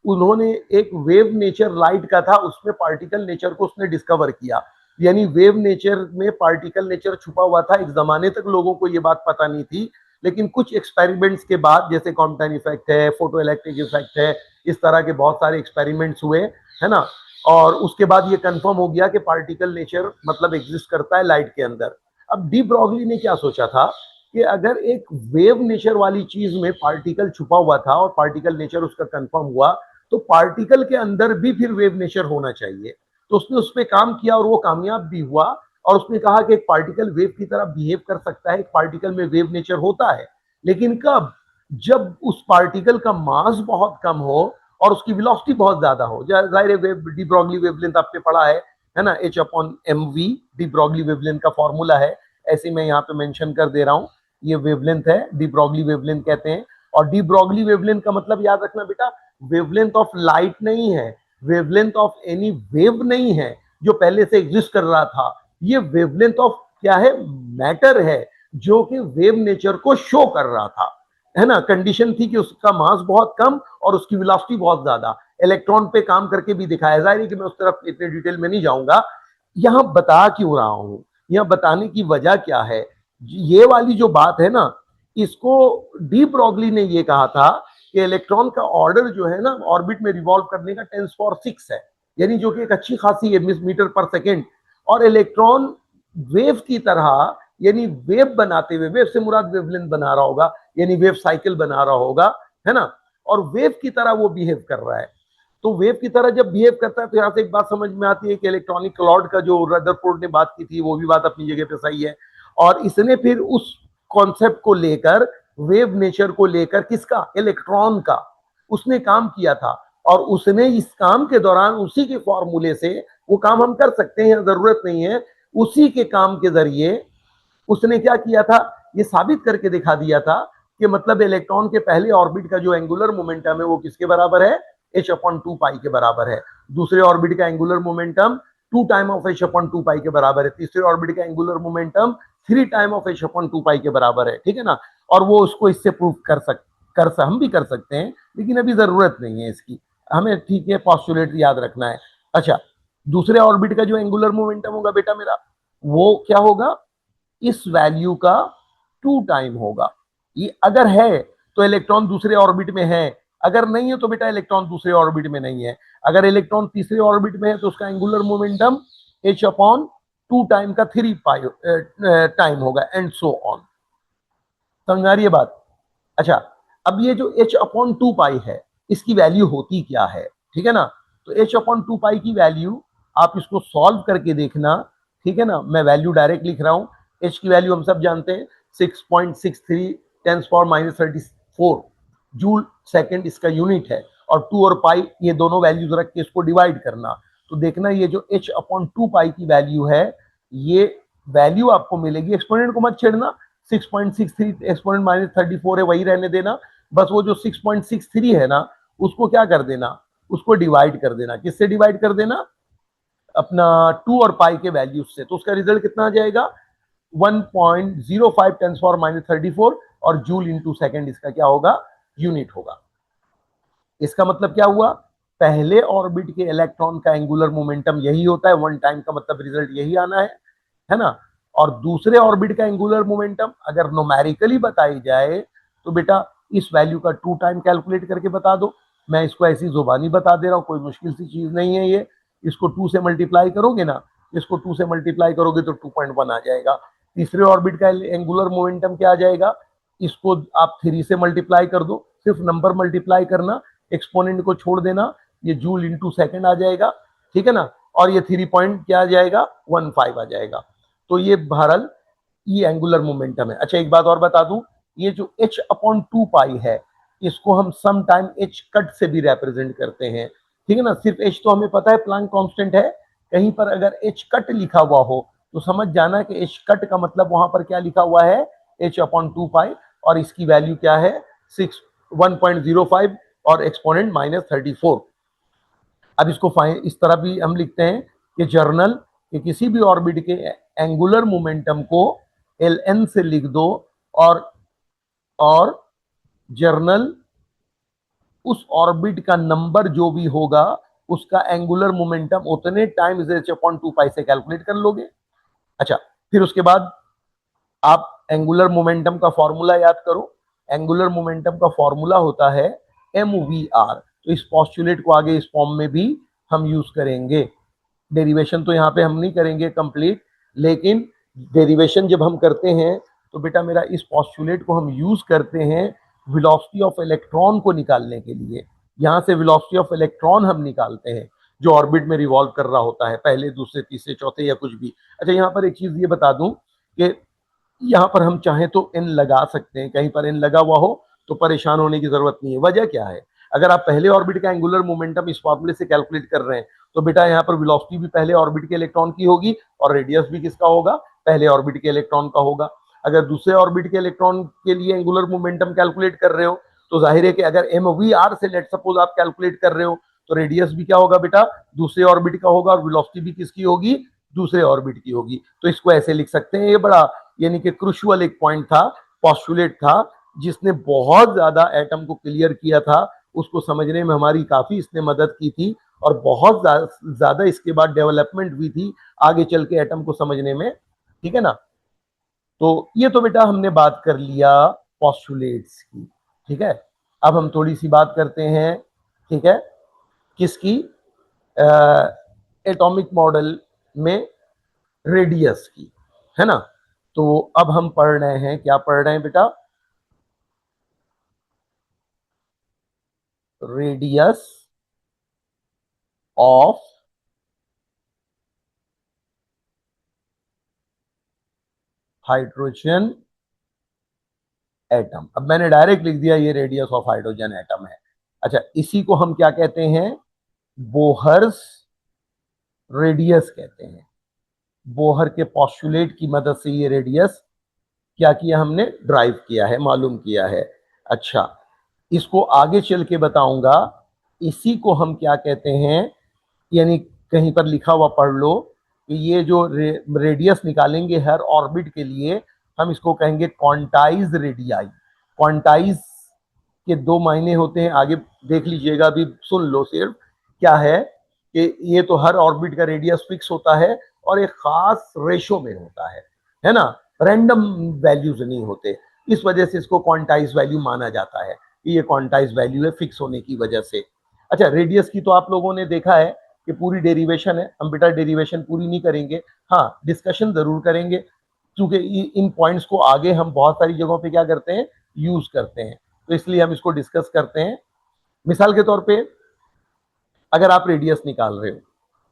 उन्होंने एक वेव नेचर लाइट का था, उसमें पार्टिकल नेचर को उसने डिस्कवर किया। यानी वेव नेचर में पार्टिकल नेचर छुपा हुआ था। एक जमाने तक लोगों को ये बात पता नहीं थी, लेकिन कुछ एक्सपेरिमेंट्स के बाद, जैसे कॉम्पटन इफेक्ट है, फोटो इलेक्ट्रिक इफेक्ट है, इस तरह के बहुत सारे एक्सपेरिमेंट्स हुए, है ना, और उसके बाद ये कंफर्म हो गया कि पार्टिकल नेचर मतलब एग्जिस्ट करता है लाइट के अंदर। अब डी ब्रॉगली ने क्या सोचा था कि अगर एक वेव नेचर वाली चीज में पार्टिकल छुपा हुआ था और पार्टिकल नेचर उसका कंफर्म हुआ, तो पार्टिकल के अंदर भी फिर वेव नेचर होना चाहिए। तो उसने उस पर काम किया और वो कामयाब भी हुआ। और उसने कहा कि एक पार्टिकल वेव की तरह बिहेव कर सकता है, एक पार्टिकल में वेव नेचर होता है, लेकिन कब? जब उस पार्टिकल का मास बहुत कम हो और उसकी वेलोसिटी बहुत ज्यादा हो। जाहिर है, वेव डी ब्रॉगली वेवलेंथ आपने पढ़ा है ना, h upon m v de Broglie wavelength का फॉर्मूला है। ऐसे मैं यहाँ पे मेंशन कर दे रहा हूँ, ये वेवलेंथ है, डी ब्रॉगली वेवलेंथ कहते हैं। और डी ब्रॉगली वेवलेंथ का मतलब याद रखना बेटा, वेवलेंथ ऑफ लाइट नहीं है, वेवलेंथ ऑफ एनी वेव नहीं है जो पहले से एग्जिस्ट कर रहा था। ये वेवलेंथ ऑफ क्या है? मैटर है, जो कि वेव नेचर को शो कर रहा था, है ना। कंडीशन थी कि उसका मास बहुत कम और उसकी वेलोसिटी बहुत ज्यादा। इलेक्ट्रॉन पे काम करके भी दिखाया। जाहिर है कि मैं उस तरफ इतने डिटेल में नहीं जाऊंगा। यहां बता क्यों रहा हूं, यहां बताने की वजह क्या है? ये वाली जो बात है ना, इसको डी ब्रॉगली ने ये कहा था कि इलेक्ट्रॉन का ऑर्डर जो है ना ऑर्बिट में रिवॉल्व करने का 10⁻⁶ है, यानी जो कि एक अच्छी खासी है, मीटर पर सेकेंड। और इलेक्ट्रॉन वेव की तरह, यानी वेव बनाते हुए, वेव से मुराद वेवलेंथ बना रहा होगा, यानी वेव साइकिल बना रहा होगा, है ना, और वेव की तरह वो बिहेव कर रहा है। तो वेव की तरह जब बिहेव करता है तो यहां से एक बात समझ में आती है कि इलेक्ट्रॉनिक क्लॉड का जो रदरफोर्ड ने बात की थी, वो भी बात अपनी जगह पे सही है। और इसने फिर उस कॉन्सेप्ट को लेकर, वेव नेचर को लेकर, किसका? इलेक्ट्रॉन का, उसने काम किया था। और उसने इस काम के दौरान उसी के फॉर्मूले से, वो काम हम कर सकते हैं, जरूरत नहीं है, उसी के काम के जरिए उसने क्या किया था, ये साबित करके दिखा दिया था कि मतलब इलेक्ट्रॉन के पहले ऑर्बिट का जो एंगुलर मोमेंटम है वो किसके बराबर है? h अपॉन 2 पाई के बराबर है। दूसरे ऑर्बिट का angular momentum 2 time of h upon 2 पाई के बराबर है। तीसरे ऑर्बिट का angular momentum 3 time of h upon 2 पाई के बराबर है, ठीक है ना। और वो उसको इससे प्रूफ हम भी कर सकते हैं, लेकिन अभी जरूरत नहीं है इसकी, हमें ठीक है पॉस्टुलेट याद रखना है। अच्छा, दूसरे ऑर्बिट का जो एंगुलर मोमेंटम होगा बेटा मेरा, वो क्या होगा? इस वैल्यू का 2 टाइम होगा। ये अगर है तो इलेक्ट्रॉन दूसरे ऑर्बिट में है, अगर नहीं है तो बेटा इलेक्ट्रॉन दूसरे ऑर्बिट में नहीं है। अगर इलेक्ट्रॉन तीसरे ऑर्बिट में है तो उसका angular momentum h upon 2 time का 3 पाई टाइम होगा, एंड सो ऑन। समझ आ रही है बात? अच्छा, अब ये जो h अपॉन 2 पाई है, इसकी वैल्यू होती क्या है? ठीक है ना। तो h अपॉन 2 पाई की वैल्यू, आप इसको सॉल्व करके देखना, ठीक है ना। मैं वैल्यू डायरेक्ट लिख रहा हूं। h की वैल्यू हम सब जानते हैं, 6.63 10⁻34 जूल सेकंड इसका यूनिट है। और 2 और पाई, ये दोनों वैल्यूज रख के इसको डिवाइड करना, तो देखना ये जो h अपॉन 2 पाई की वैल्यू है, ये वैल्यू आपको मिलेगी। एक्सपोनेंट को मत छेड़ना, 6.63 एक्सपोनेंट -34 है, वही रहने देना। बस वो जो 6.63 है ना, उसको क्या कर देना, उसको डिवाइड कर देना। किससे डिवाइड कर देना? अपना 2 और पाई के वैल्यूज से। तो उसका रिजल्ट कितना आ जाएगा? 1.05 10⁻34 और जूल इंटू सेकेंड इसका क्या होगा? यूनिट होगा। इसका मतलब क्या हुआ? पहले ऑर्बिट के इलेक्ट्रॉन का एंगुलर मोमेंटम यही होता है, 1 टाइम का मतलब रिजल्ट यही आना है ना। और दूसरे ऑर्बिट का एंगुलर मोमेंटम अगर न्यूमेरिकली बताई जाए तो बेटा इस वैल्यू का 2 टाइम कैलकुलेट करके बता दो। मैं इसको ऐसी जुबानी बता दे रहा हूं, कोई मुश्किल सी चीज नहीं है ये। इसको 2 से मल्टीप्लाई करोगे ना, इसको 2 से मल्टीप्लाई करोगे तो 2.1 आ जाएगा। तीसरे ऑर्बिट का एंगुलर मोमेंटम क्या आ जाएगा? इसको आप 3 से मल्टीप्लाई कर दो, सिर्फ नंबर मल्टीप्लाई करना, एक्सपोनेंट को छोड़ देना, ये जूल इंटू सेकेंड आ जाएगा, ठीक है ना। और ये 3 पॉइंट क्या आ जाएगा? 15 आ जाएगा। तो ये बहरहाल ये एंगुलर मोमेंटम है। अच्छा, एक बात और बता दूं, ये जो h अपॉन 2 पाई है, इसको हम सम टाइम h कट से भी रिप्रेजेंट करते हैं, ठीक है ना। सिर्फ h तो हमें पता है प्लांक कांस्टेंट है, कहीं पर अगर h कट लिखा हुआ हो तो समझ जाना कि h कट का मतलब वहां पर क्या लिखा हुआ है? h अपॉन 2 पाई, और इसकी वैल्यू क्या है? 1.05 और एक्सपोनेंट -34। अब इसको इस तरह भी हम लिखते हैं कि जर्नल कि किसी भी ऑर्बिट के एंगुलर मोमेंटम को ln से लिख दो, और जर्नल उस ऑर्बिट का नंबर जो भी होगा उसका एंगुलर मोमेंटम उतने टाइम्स h/2 से कैलकुलेट कर लोगे। अच्छा, फिर उसके बाद आप एंगुलर मोमेंटम का फॉर्मूला याद करो। एंगुलर मोमेंटम का फॉर्मूला होता है mvr। तो इस पॉस्टुलेट को आगे इस फॉर्म में भी हम यूज करेंगे। डेरिवेशन तो यहाँ पे हम नहीं करेंगे कंप्लीट, लेकिन डेरिवेशन जब हम करते हैं तो बेटा मेरा इस पॉस्टुलेट को हम यूज करते हैं वेलोसिटी ऑफ इलेक्ट्रॉन को निकालने के लिए। यहाँ से वेलोसिटी ऑफ इलेक्ट्रॉन हम निकालते हैं जो ऑर्बिट में रिवॉल्व कर रहा होता है, पहले दूसरे तीसरे चौथे या कुछ भी। अच्छा, यहाँ पर एक चीज ये बता दूं कि यहाँ पर हम चाहें तो एन लगा सकते हैं। कहीं पर एन लगा हुआ हो तो परेशान होने की जरूरत नहीं है। वजह क्या है, अगर आप पहले ऑर्बिट का एंगुलर मोमेंटम इस फॉर्मूले से कैलकुलेट कर रहे हैं तो बेटा यहाँ पर वेलोसिटी भी पहले ऑर्बिट के इलेक्ट्रॉन की होगी और रेडियस भी किसका होगा, पहले ऑर्बिट के इलेक्ट्रॉन का होगा। अगर दूसरे ऑर्बिट के इलेक्ट्रॉन के लिए एंगुलर मोमेंटम कैलकुलेट कर रहे हो तो जाहिर है कि अगर mvr से लेट सपोज आप कैलकुलेट कर रहे हो तो रेडियस भी क्या होगा बेटा, दूसरे ऑर्बिट का होगा और वेलोसिटी भी किसकी होगी, दूसरे ऑर्बिट की होगी। तो इसको ऐसे लिख सकते हैं। ये बड़ा यानी कि क्रूशियल एक पॉइंट था, पॉस्टुलेट था, जिसने बहुत ज्यादा एटम को क्लियर किया था। उसको समझने में हमारी काफी इसने मदद की थी और बहुत ज्यादा इसके बाद डेवलपमेंट हुई थी आगे चल के एटम को समझने में। ठीक है ना। तो ये तो बेटा हमने बात कर लिया पॉस्टुलेट्स की। ठीक है, अब हम थोड़ी सी बात करते हैं, ठीक है, किसकी, एटॉमिक मॉडल में रेडियस की, है ना। तो अब हम पढ़ रहे हैं, क्या पढ़ रहे हैं बेटा, रेडियस ऑफ हाइड्रोजन एटम। अब मैंने डायरेक्ट लिख दिया ये रेडियस ऑफ हाइड्रोजन एटम है। अच्छा, इसी को हम क्या कहते हैं, बोहर्स रेडियस कहते हैं। बोहर के पॉस्टुलेट की मदद से ये रेडियस क्या किया हमने, ड्राइव किया है, मालूम किया है। अच्छा, इसको आगे चल के बताऊंगा। इसी को हम क्या कहते हैं, यानी कहीं पर लिखा हुआ पढ़ लो कि ये जो रेडियस निकालेंगे हर ऑर्बिट के लिए, हम इसको कहेंगे क्वांटाइज रेडियाई। क्वांटाइज के दो मायने होते हैं, आगे देख लीजिएगा, अभी सुन लो सिर्फ। क्या है कि ये तो हर ऑर्बिट का रेडियस फिक्स होता है और एक खास रेशो में होता है ना, रैंडम वैल्यूज नहीं होते। इस वजह से इसको क्वांटाइज वैल्यू माना जाता है कि ये क्वांटाइज वैल्यू है फिक्स होने की वजह से। अच्छा, रेडियस की तो आप लोगों ने देखा है कि पूरी डेरिवेशन है। हम बेटा डेरिवेशन पूरी नहीं करेंगे, हाँ डिस्कशन जरूर करेंगे, क्योंकि इन पॉइंट्स को आगे हम बहुत सारी जगहों पे क्या करते हैं, यूज करते हैं, तो इसलिए हम इसको डिस्कस करते हैं। मिसाल के तौर पे अगर आप रेडियस निकाल रहे हो,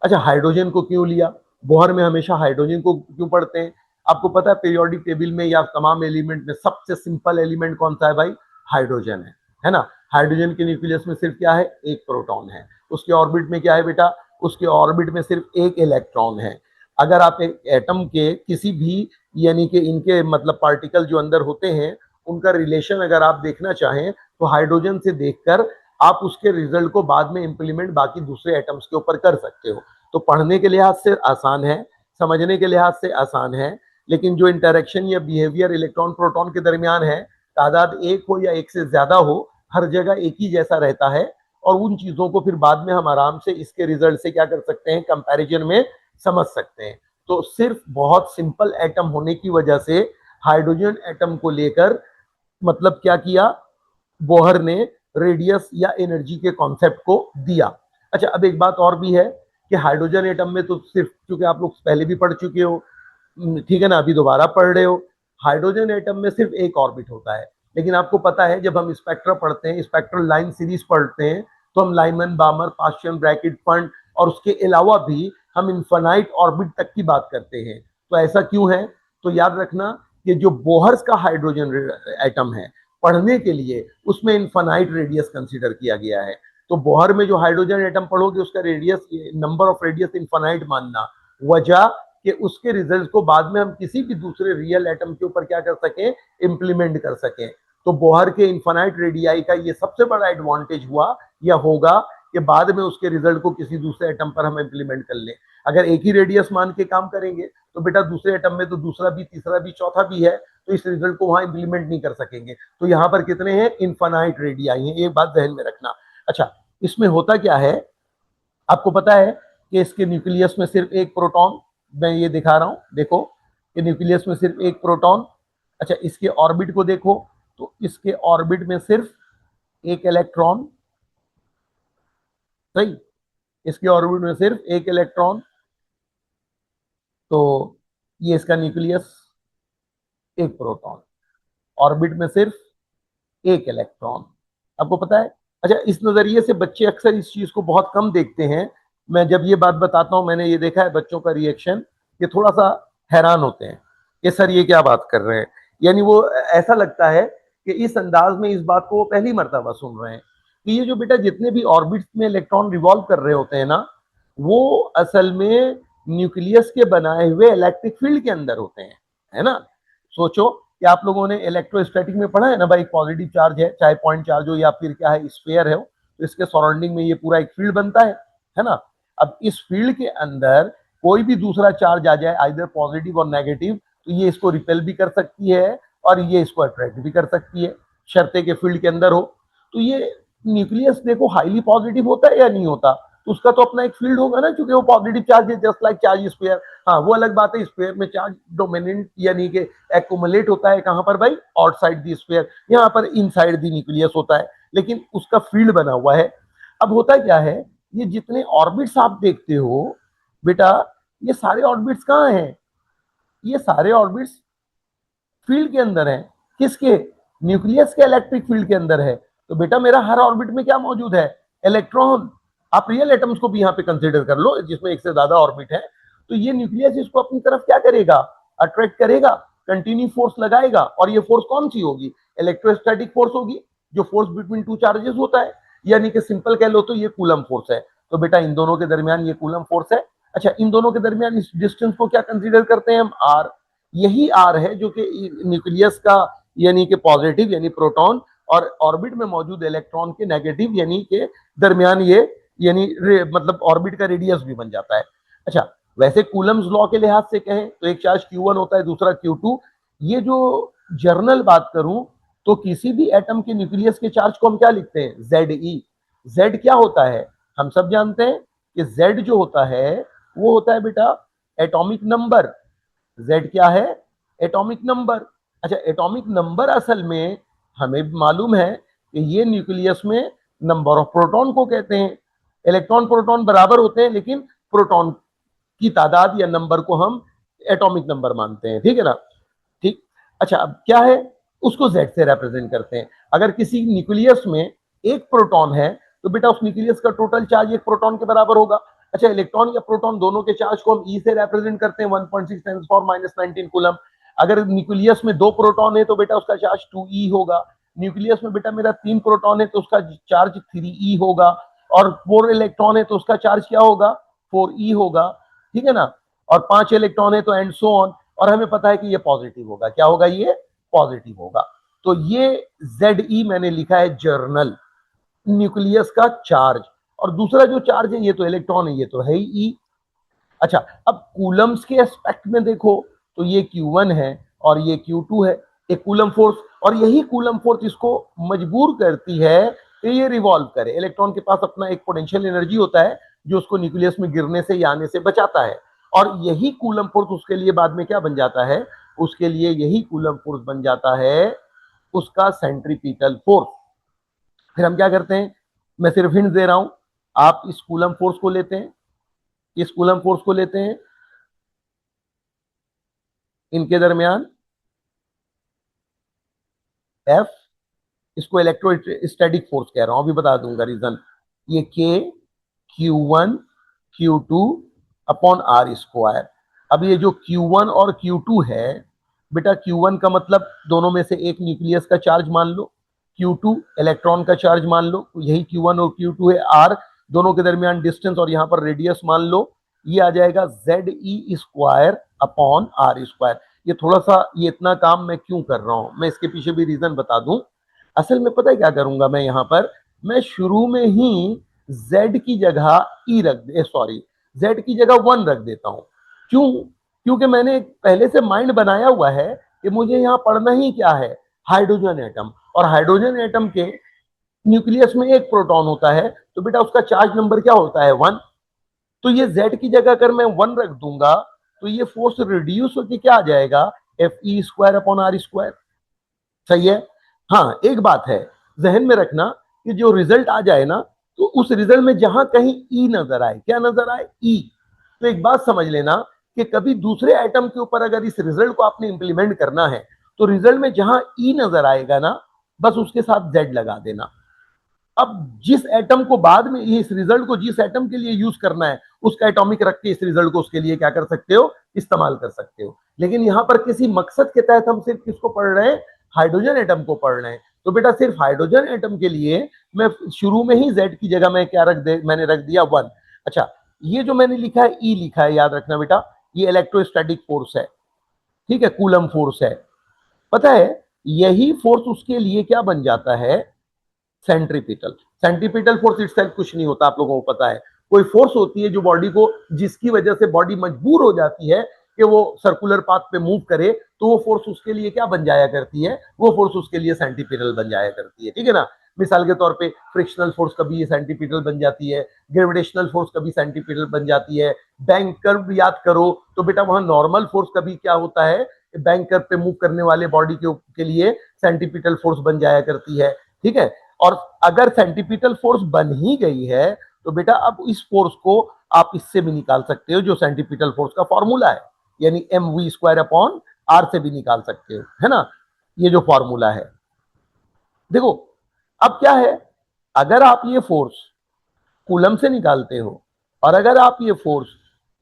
अच्छा हाइड्रोजन को क्यों लिया, बोहर में हमेशा हाइड्रोजन को क्यों पढ़ते हैं, आपको पता है पीरियोडिक टेबल में या तमाम एलिमेंट में सबसे सिंपल एलिमेंट कौन सा है भाई, हाइड्रोजन है ना। हाइड्रोजन के न्यूक्लियस में सिर्फ क्या है, एक प्रोटॉन है। उसके ऑर्बिट में क्या है बेटा, उसके ऑर्बिट में सिर्फ एक इलेक्ट्रॉन है। अगर आप एक एटम के किसी भी यानी कि इनके मतलब पार्टिकल जो अंदर होते हैं उनका रिलेशन अगर आप देखना चाहें तो हाइड्रोजन से देखकर आप उसके रिजल्ट को बाद में इंप्लीमेंट बाकी दूसरे एटम्स के ऊपर कर सकते हो। तो पढ़ने के लिहाज से आसान है, समझने के लिहाज से आसान है, लेकिन जो इंटरेक्शन या बिहेवियर इलेक्ट्रॉन प्रोटॉन के दरमियान है, तादाद एक हो या एक से ज्यादा हो, हर जगह एक ही जैसा रहता है। और उन चीजों को फिर बाद में हम आराम से इसके रिजल्ट से क्या कर सकते हैं, कंपैरिजन में समझ सकते हैं। तो सिर्फ बहुत सिंपल एटम होने की वजह से हाइड्रोजन एटम को लेकर मतलब क्या किया, बोहर ने रेडियस या एनर्जी के कॉन्सेप्ट को दिया। अच्छा, अब एक बात और भी है कि हाइड्रोजन एटम में तो सिर्फ, क्योंकि आप लोग पहले भी पढ़ चुके हो, ठीक है ना, अभी दोबारा पढ़ रहे हो, हाइड्रोजन एटम में सिर्फ एक ऑर्बिट होता है। लेकिन आपको पता है जब हम स्पेक्ट्रा पढ़ते हैं, स्पेक्ट्रल लाइन सीरीज पढ़ते हैं, तो हम लाइमन, बामर, पास्टियन, ब्रैकेट, फंड और उसके अलावा भी हम इन्फिनाइट ऑर्बिट तक की बात करते हैं। तो ऐसा क्यों है, तो याद रखना कि जो बोहर्स का हाइड्रोजन एटम है, पढ़ने के लिए उसमें इन्फिनाइट रेडियस कंसीडर किया गया है। तो बोहर में जो हाइड्रोजन एटम पढ़ोगे उसका radius, number of radius infinite मानना, वजह कि उसके रिजल्ट को बाद में हम किसी भी दूसरे रियल एटम के ऊपर क्या कर सकें, इंप्लीमेंट कर सकें। तो बोहर के इन्फिनाइट रेडियाई का ये सबसे बड़ा एडवांटेज हुआ या होगा कि बाद में उसके रिजल्ट को किसी दूसरे एटम पर हम इंप्लीमेंट कर लें। अगर एक ही रेडियस मान के काम करेंगे तो बेटा दूसरे एटम में तो दूसरा भी, तीसरा भी, चौथा भी है, तो इस रिजल्ट को वहां इंप्लीमेंट नहीं कर सकेंगे। तो यहाँ पर कितने हैं, इनफाइनाइट रेडियाई हैं, एक बात ध्यान में रखना। अच्छा, इसमें होता क्या है, आपको पता है कि इसके न्यूक्लियस में सिर्फ एक प्रोटॉन, मैं ये दिखा रहा हूं, देखो कि न्यूक्लियस में सिर्फ एक प्रोटॉन। अच्छा, इसके ऑर्बिट को देखो, तो इसके ऑर्बिट में सिर्फ एक इलेक्ट्रॉन, सही, इसके ऑर्बिट में सिर्फ एक इलेक्ट्रॉन। तो ये इसका न्यूक्लियस, एक प्रोटॉन, ऑर्बिट में सिर्फ एक इलेक्ट्रॉन, आपको पता है। अच्छा, इस नजरिए से बच्चे अक्सर इस चीज को बहुत कम देखते हैं। मैं जब ये बात बताता हूं, मैंने ये देखा है बच्चों का रिएक्शन, ये थोड़ा सा हैरान होते हैं कि सर ये क्या बात कर रहे हैं, यानी वो ऐसा लगता है कि इस अंदाज में इस बात को वो पहली मर्तबा सुन रहे हैं कि ये जो बेटा जितने भी ऑर्बिट्स में इलेक्ट्रॉन रिवॉल्व कर रहे होते हैं ना, वो असल में न्यूक्लियस के बनाए हुए इलेक्ट्रिक फील्ड के अंदर होते हैं, है ना। सोचो कि आप लोगों ने इलेक्ट्रोस्टैटिक में पढ़ा है ना भाई, पॉजिटिव चार्ज है, चाहे पॉइंट चार्ज हो या फिर क्या है, स्फीयर है, तो इसके सराउंडिंग में ये पूरा एक फील्ड बनता है ना। अब इस फील्ड के अंदर कोई भी दूसरा चार्ज आ जाए, आइदर पॉजिटिव और नेगेटिव, तो ये इसको रिपेल भी कर सकती है और ये इसको अट्रैक्ट भी कर सकती है, शर्ते के फील्ड के अंदर हो। तो ये न्यूक्लियस देखो हाईली पॉजिटिव होता है या नहीं होता, तो उसका तो अपना एक फील्ड होगा ना, क्योंकि वो पॉजिटिव चार्ज है, जस्ट लाइक चार्ज स्फीयर। हाँ, वो अलग बात है, स्फीयर में चार्ज डोमिनेंट यानी कि एक्युमुलेट होता है कहां पर भाई, आउटसाइड द स्फीयर, यहाँ पर इनसाइड द न्यूक्लियस होता है, लेकिन उसका फील्ड बना हुआ है। अब होता क्या है, ये जितने ऑर्बिट्स आप देखते हो बेटा, ये सारे ऑर्बिट्स कहाँ हैं, ये सारे ऑर्बिट्स फील्ड के अंदर है, किसके, न्यूक्लियस के इलेक्ट्रिक फील्ड के अंदर है। तो बेटा मेरा हर ऑर्बिट में क्या मौजूद है, इलेक्ट्रॉन। आप रियल एटम्स को भी यहाँ पे कंसीडर कर लो जिसमें एक से ज्यादा ऑर्बिट है, तो ये न्यूक्लियस इसको अपनी तरफ क्या करेगा, अट्रैक्ट करेगा, कंटिन्यू फोर्स लगाएगा, और ये फोर्स कौन सी होगी, इलेक्ट्रोस्टैटिक फोर्स होगी, जो फोर्स बिटवीन टू चार्जेस होता है, यानी कि सिंपल कह लो तो ये कूलम फोर्स है। तो बेटा इन दोनों के दरमियान ये कूलम फोर्स है। अच्छा, इन दोनों के दरमियान इस डिस्टेंस को क्या कंसीडर करते हैं हम, आर। यही आर है जो कि न्यूक्लियस का यानी कि पॉजिटिव यानी प्रोटॉन और ऑर्बिट में मौजूद इलेक्ट्रॉन के नेगेटिव यानी के दरमियान ये यानी मतलब ऑर्बिट का रेडियस भी बन जाता है। अच्छा, वैसे कूलम्स लॉ के लिहाज से कहें तो एक चार्ज Q1 होता है, दूसरा Q2। ये जो जर्नल बात करूं तो किसी भी एटम के न्यूक्लियस के चार्ज को हम क्या लिखते हैं, ZE। Z क्या होता है, हम सब जानते हैं कि Z जो होता है वो होता है बेटा एटॉमिक नंबर। Z क्या है, एटॉमिक नंबर। अच्छा, एटॉमिक नंबर असल में हमें मालूम है कि ये न्यूक्लियस में नंबर ऑफ प्रोटॉन को कहते हैं। इलेक्ट्रॉन प्रोटॉन बराबर होते हैं, लेकिन प्रोटॉन की तादाद या नंबर को हम एटॉमिक नंबर मानते हैं, ठीक है ना, ठीक। अच्छा, अब क्या है, उसको Z से रिप्रेजेंट करते हैं। अगर किसी न्यूक्लियस में एक प्रोटॉन है तो बेटा उस न्यूक्लियस का टोटल चार्ज एक प्रोटॉन के बराबर होगा। अच्छा, इलेक्ट्रॉन या प्रोटॉन दोनों के चार्ज को हम E से रिप्रेजेंट करते हैं, 1.6 × 10⁻⁹ कूलम। अगर न्यूक्लियस में 2 प्रोटॉन है तो बेटा उसका चार्ज 2E होगा। न्यूक्लियस में बेटा मेरा 3 प्रोटॉन है तो उसका चार्ज 3E होगा, और 4 इलेक्ट्रॉन है तो उसका चार्ज क्या होगा, 4E होगा, ठीक है ना। और 5 इलेक्ट्रॉन है तो एंड सो ऑन। और हमें पता है कि ये पॉजिटिव होगा, क्या होगा, ये पॉजिटिव होगा। तो ये ZE मैंने लिखा है जर्नल, न्यूक्लियस का चार्ज। और दूसरा जो चार्ज है ये तो इलेक्ट्रॉन है, ये तो है ही E। अच्छा, अब कूलम्स के एस्पेक्ट में देखो तो ये Q1 है और ये Q2 है, एक कूलम फोर्स। और यही कूलम फोर्स इसको मजबूर करती है कि ये रिवॉल्व करे। इलेक्ट्रॉन के पास अपना एक पोटेंशियल एनर्जी होता है जो उसको न्यूक्लियस में गिरने से या आने से बचाता है, और यही कूलम फोर्स उसके लिए बाद में क्या बन जाता है, उसके लिए यही कूलम फोर्स बन जाता है उसका सेंट्रीपिटल फोर्स। फिर हम क्या करते हैं, मैं सिर्फ हिंट दे रहा हूं, आप इस कूलम फोर्स को लेते हैं, इस कूलम फोर्स को लेते हैं, इनके दरमियान F, इसको इलेक्ट्रोस्टैटिक फोर्स कह रहा हूं, अभी बता दूंगा रीजन। ये K Q1 Q2 upon R square. अब ये जो Q1 और Q2 है बेटा, Q1 का मतलब दोनों में से एक न्यूक्लियस का चार्ज मान लो, Q2 इलेक्ट्रॉन का चार्ज मान लो, यही Q1 और Q2 है। R दोनों के दरमियान डिस्टेंस और यहाँ पर रेडियस मान लो, ये आ जाएगा ZE square upon R square. ये थोड़ा सा ये इतना काम मैं क्यों कर रहा हूं, मैं इसके पीछे भी रीजन बता दूं। असल में पता है क्या करूंगा मैं, यहाँ पर मैं शुरू में ही Z की जगह E रख दे, सॉरी Z की जगह 1 रख देता हूं। क्यों, क्योंकि मैंने पहले से माइंड बनाया हुआ है कि मुझे यहाँ पढ़ना ही क्या है, हाइड्रोजन एटम, और हाइड्रोजन एटम के न्यूक्लियस में एक प्रोटॉन होता है, तो बेटा उसका चार्ज नंबर क्या होता है, 1। तो ये Z की जगह अगर मैं 1 रख दूंगा तो ये फोर्स रिड्यूस होकर क्या आ जाएगा, Fe²/r²। सही है। हाँ, एक बात है जहन में रखना कि जो रिजल्ट आ जाए ना, तो उस रिजल्ट में जहां कहीं ई नजर आए, क्या नजर आए, ई, तो एक बात समझ लेना कि कभी दूसरे आइटम के ऊपर अगर इस रिजल्ट को आपने इंप्लीमेंट करना है, तो रिजल्ट में जहां ई नजर आएगा ना, बस उसके साथ जेड लगा देना। अब जिस एटम को बाद में, इस रिजल्ट को जिस एटम के लिए यूज करना है, उसका एटॉमिक रख के इस रिजल्ट को उसके लिए क्या कर सकते हो, इस्तेमाल कर सकते हो। लेकिन यहां पर किसी मकसद के तहत हम सिर्फ किसको पढ़ रहे हैं, हाइड्रोजन एटम को पढ़ रहे हैं। तो बेटा सिर्फ हाइड्रोजन एटम के लिए मैं शुरू में ही जेड की जगह मैं क्या मैंने रख दिया 1। अच्छा, ये जो मैंने लिखा है ई लिखा है, याद रखना बेटा, ये इलेक्ट्रोस्टैटिक फोर्स है, ठीक है, कूलम फोर्स है। पता है यही फोर्स उसके लिए क्या बन जाता है, सेंट्रीपिटल। सेंट्रीपिटल फोर्स इटसेल्फ कुछ नहीं होता, आप लोगों को पता है, कोई फोर्स होती है जो बॉडी को, जिसकी वजह से बॉडी मजबूर हो जाती है कि वो सर्कुलर पाथ पे मूव करे, तो वो फोर्स उसके लिए क्या बन जाया करती है, वो फोर्स उसके लिए सेंट्रीपिटल बन जाया करती है, ठीक है ना। मिसाल के तौर पे फ्रिक्शनल फोर्स कभी ये सेंट्रीपिटल बन जाती है, ग्रेविटेशनल फोर्स कभी सेंट्रीपिटल बन जाती है। बैंक कर्व याद करो तो बेटा वहां नॉर्मल फोर्स कभी क्या होता है, बैंक कर्व पे मूव करने वाले बॉडी के लिए सेंट्रीपिटल फोर्स बन जाया करती है, ठीक है। और अगर सेंट्रीपिटल फोर्स बन ही गई है, तो बेटा अब इस फोर्स को आप इससे भी निकाल सकते हो, जो सेंट्रीपिटल फोर्स का फॉर्मूला है, यानी mv²/r से भी निकाल सकते हो, है ना, ये जो फॉर्मूला है। देखो अब क्या है, अगर आप ये फोर्स कूलम से निकालते हो और अगर आप ये फोर्स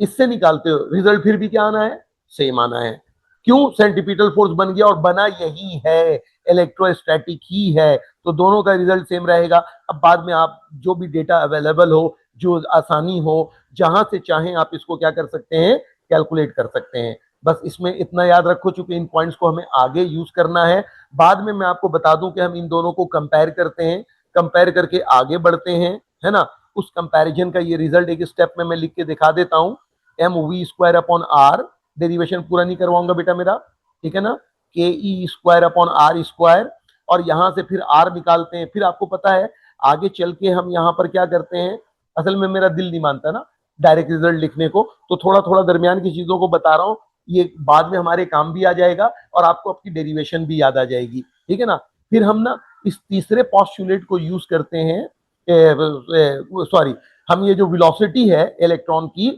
इससे निकालते हो, रिजल्ट फिर भी क्या आना है, सेम आना है। क्यों, सेंट्रीपिटल फोर्स बन गया और बना यही है, इलेक्ट्रोस्टैटिक ही है, तो दोनों का रिजल्ट सेम रहेगा। अब बाद में आप जो भी डेटा अवेलेबल हो, जो आसानी हो, जहां से चाहें आप इसको क्या कर सकते हैं, कैलकुलेट कर सकते हैं। बस इसमें इतना याद रखो, चूंकि इन पॉइंट्स को हमें आगे यूज करना है, बाद में मैं आपको बता दूं कि हम इन दोनों को कंपेयर करते हैं, कंपेयर करके आगे बढ़ते हैं, है ना। उस कंपैरिजन का ये रिजल्ट एक स्टेप में मैं लिख के दिखा देता हूं, mv²/r, डेरिवेशन पूरा नहीं करवाऊंगा बेटा मेरा, ठीक है ना, ke²/r², और यहां से फिर r निकालते हैं। फिर आपको पता है आगे चल के हम यहां पर क्या करते हैं, असल में मेरा दिल नहीं मानता ना डायरेक्ट रिजल्ट लिखने को, तो थोड़ा थोड़ा दरमियान की चीजों को बता रहा हूं, ये बाद में हमारे काम भी आ जाएगा और आपको आपकी डेरिवेशन भी याद आ जाएगी, ठीक है ना। फिर हम ना इस तीसरे पॉस्टुलेट को यूज करते हैं, सॉरी, हम ये जो वेलोसिटी है इलेक्ट्रॉन की,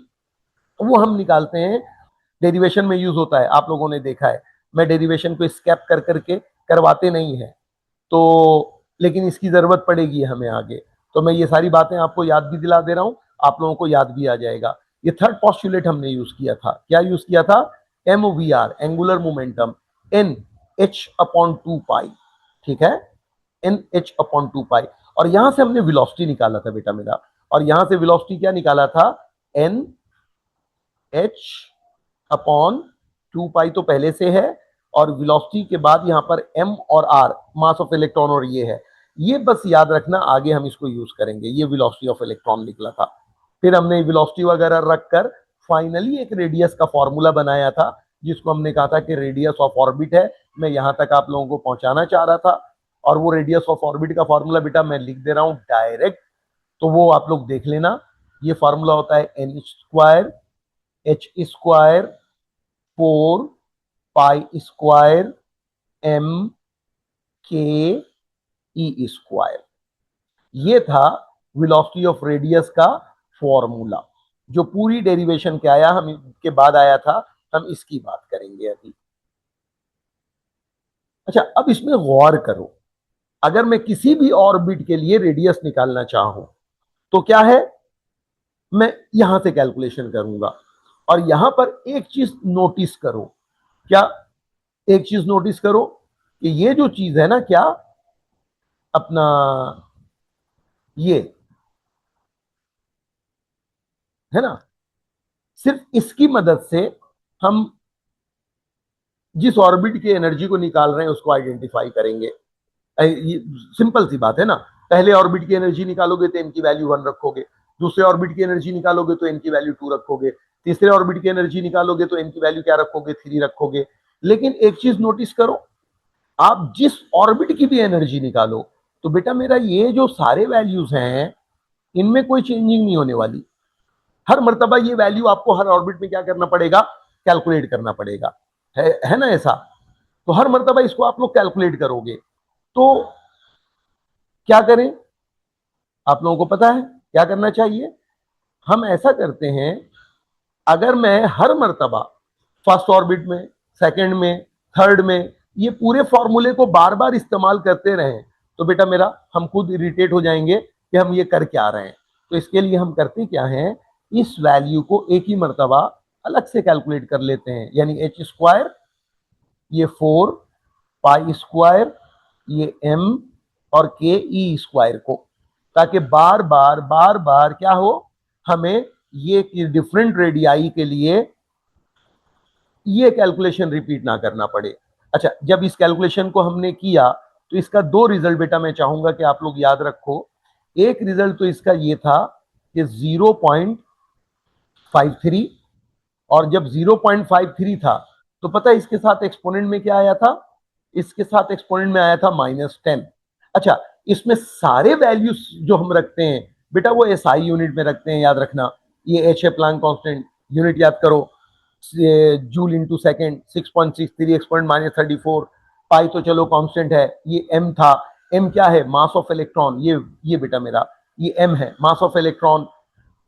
वो हम निकालते हैं, डेरिवेशन में यूज होता है, आप लोगों ने देखा है। मैं डेरिवेशन को स्केप कर करके करवाते नहीं है, तो लेकिन इसकी जरूरत पड़ेगी हमें आगे, तो मैं ये सारी बातें आपको याद भी दिला दे रहा हूं, आप लोगों को याद भी आ जाएगा। ये थर्ड पॉस्टुलेट हमने यूज किया था, क्या यूज किया था, MVR, एंगुलर मोमेंटम, NH/2 पाई, ठीक है, NH/2 पाई। और यहां से हमने वेलोसिटी निकाला था बेटा मेरा, और यहां से वेलोसिटी क्या निकाला था, NH/2 पाई तो पहले से है, और वेलोसिटी के बाद यहां पर m और r, मास ऑफ इलेक्ट्रॉन, और ये है, ये बस याद रखना, आगे हम इसको यूज करेंगे। ये वेलोसिटी ऑफ इलेक्ट्रॉन निकला था। फिर हमने वेलोसिटी वगैरह रखकर फाइनली एक रेडियस का फॉर्मूला बनाया था, जिसको हमने कहा था कि रेडियस ऑफ ऑर्बिट है। मैं यहां तक आप लोगों को पहुंचाना चाह रहा था, और वो रेडियस ऑफ ऑर्बिट का फॉर्मूला बेटा मैं लिख दे रहा हूं डायरेक्ट, तो वो आप लोग देख लेना। ये फॉर्मूला होता है N²H², 4 पाई² M/k/e²। ये था वेलोसिटी ऑफ रेडियस का फॉर्मूला, जो पूरी डेरिवेशन के आया, हम के बाद आया था, हम इसकी बात करेंगे अभी। अच्छा, अब इसमें गौर करो, अगर मैं किसी भी ऑर्बिट के लिए रेडियस निकालना चाहूं तो क्या है, मैं यहां से कैलकुलेशन करूंगा। और यहां पर एक चीज नोटिस करो, क्या, एक चीज नोटिस करो कि ये जो चीज है ना, क्या, अपना ये है ना, सिर्फ इसकी मदद से हम जिस ऑर्बिट की एनर्जी को निकाल रहे हैं उसको आइडेंटिफाई करेंगे। सिंपल सी बात है ना, पहले ऑर्बिट की एनर्जी निकालोगे तो एन की वैल्यू 1 रखोगे, दूसरे ऑर्बिट की एनर्जी निकालोगे तो एन की वैल्यू 2 रखोगे, तीसरे ऑर्बिट की एनर्जी निकालोगे तो एन की वैल्यू क्या रखोगे, 3 रखोगे। लेकिन एक चीज नोटिस करो, आप जिस ऑर्बिट की भी एनर्जी निकालो तो बेटा मेरा ये जो सारे वैल्यूज हैं इनमें कोई चेंजिंग नहीं होने वाली। हर मर्तबा ये वैल्यू आपको हर ऑर्बिट में क्या करना पड़ेगा, कैलकुलेट करना पड़ेगा, है ना ऐसा। तो हर मर्तबा इसको आप लोग कैलकुलेट करोगे तो क्या करें, आप लोगों को पता है क्या करना चाहिए। हम ऐसा करते हैं, अगर मैं हर मर्तबा फर्स्ट ऑर्बिट में, सेकंड में, थर्ड में ये पूरे फॉर्मूले को बार बार इस्तेमाल करते रहें तो बेटा मेरा हम खुद इरिटेट हो जाएंगे कि हम ये कर क्या रहे हैं। तो इसके लिए हम करते क्या हैं, इस वैल्यू को एक ही मर्तबा अलग से कैलकुलेट कर लेते हैं, यानी एच स्क्वायर, ये 4 पाई स्क्वायर, ये एम और के ई स्क्वायर को, ताकि बार बार क्या हो, हमें ये डिफरेंट रेडियाई के लिए ये कैलकुलेशन रिपीट ना करना पड़े। अच्छा, जब इस कैलकुलेशन को हमने किया तो इसका दो रिजल्ट बेटा मैं चाहूंगा कि आप लोग याद रखो। एक रिजल्ट तो इसका ये था कि 0.53, और जब 0.53 था तो पता है इसके साथ एक्सपोनेंट में क्या आया था, इसके साथ एक्सपोनेंट में आया था -10। अच्छा, इसमें सारे वैल्यूज जो हम रखते हैं बेटा वो एसआई यूनिट में रखते हैं, याद रखना। ये एच है प्लैंक कांस्टेंट, यूनिट याद करो, जूल इनटू सेकंड, 6.63 एक्सपोनेंट -34। पाई तो चलो कांस्टेंट है, ये एम था, एम क्या है, मास ऑफ इलेक्ट्रॉन, ये बेटा मेरा ये एम है, मास ऑफ इलेक्ट्रॉन,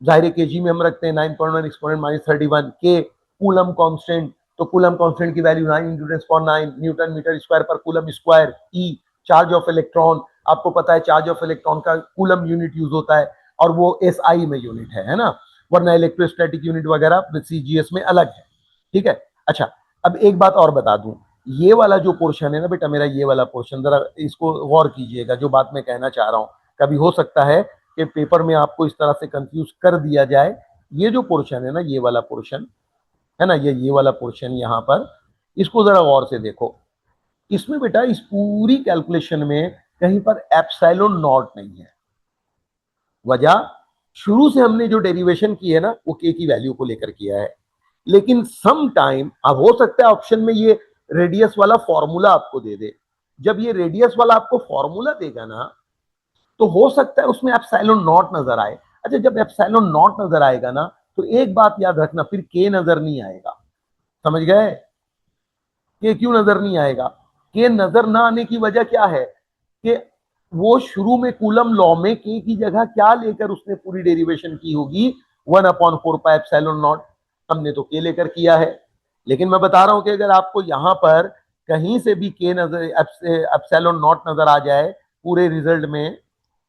जाहिर केजी में हम रखते हैं 9.1 एक्सपोनेंट -31 के। कूलम कांस्टेंट, तो कूलम कांस्टेंट की वैल्यू 9 × 10⁹ न्यूटन मीटर स्क्वायर पर coulomb square. E charge of electron, आपको पता है चार्ज ऑफ इलेक्ट्रॉन का कूलम यूनिट यूज होता है और वो एसआई में यूनिट है ना, वरना इलेक्ट्रोस्टैटिक यूनिट वगैरह सीजीएस में अलग है, ठीक है। अच्छा, अब एक बात और बता दूं, ये वाला जो पोर्शन है ना बेटा मेरा, ये वाला पोर्शन जरा इसको गौर कीजिएगा, जो बात मैं कहना चाह रहा हूं, कभी हो सकता है कि पेपर में आपको इस तरह से कंफ्यूज कर दिया जाए। ये जो पोर्शन है ना, ये वाला पोर्शन है ना, ये वाला पोर्शन यहाँ पर, इसको जरा गौर से देखो। इसमें बेटा इस पूरी कैलकुलेशन में कहीं पर एप्सिलॉन नॉट नहीं है। वजह, शुरू से हमने जो डेरिवेशन की है ना वो के की वैल्यू को लेकर किया है, लेकिन सम टाइम अब हो सकता है ऑप्शन में ये रेडियस वाला फॉर्मूला आपको दे दे। जब ये रेडियस वाला आपको फॉर्मूला देगा ना तो हो सकता है उसमें एप्सिलॉन नॉट नजर आए। अच्छा, जब एप्सिलॉन नॉट नजर आएगा ना तो एक बात याद रखना, फिर के नजर नहीं आएगा। समझ गए, के क्यों नजर नहीं आएगा, के नजर ना आने की वजह क्या है कि वो शुरू में कूलम लॉ में के की जगह क्या लेकर उसने पूरी डेरिवेशन की होगी, 1/4 पाई एप्सिलॉन नॉट। हमने तो के लेकर किया है, लेकिन मैं बता रहा हूं कि अगर आपको यहां पर कहीं से भी के नजर, एप्सिलॉन नॉट नजर आ जाए पूरे रिजल्ट में,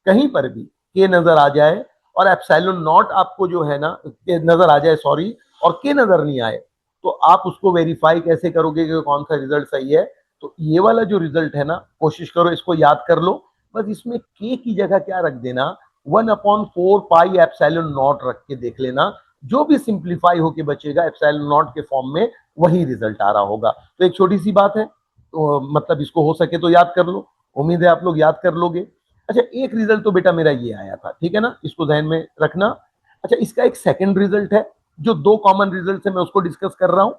कहीं पर भी के नजर आ जाए और एप्सिलॉन नॉट आपको जो है ना के नजर आ जाए, सॉरी, और के नजर नहीं आए, तो आप उसको वेरीफाई कैसे करोगे कि कौन सा रिजल्ट सही है। तो ये वाला जो रिजल्ट है ना, कोशिश करो इसको याद कर लो, बस इसमें के की जगह क्या रख देना, 1/4 पाई एप्सिलॉन नॉट रख के देख लेना, जो भी सिंप्लीफाई होके बचेगा एप्सिलॉन नॉट के फॉर्म में वही रिजल्ट आ रहा होगा। तो एक छोटी सी बात है, तो मतलब इसको हो सके तो याद कर लो, उम्मीद है आप लोग याद कर लोगे। अच्छा, एक रिजल्ट तो बेटा मेरा ये आया था, ठीक है ना, इसको ध्यान में रखना। अच्छा, इसका एक सेकंड रिजल्ट है, जो दो कॉमन रिजल्ट है मैं उसको डिस्कस कर रहा हूं।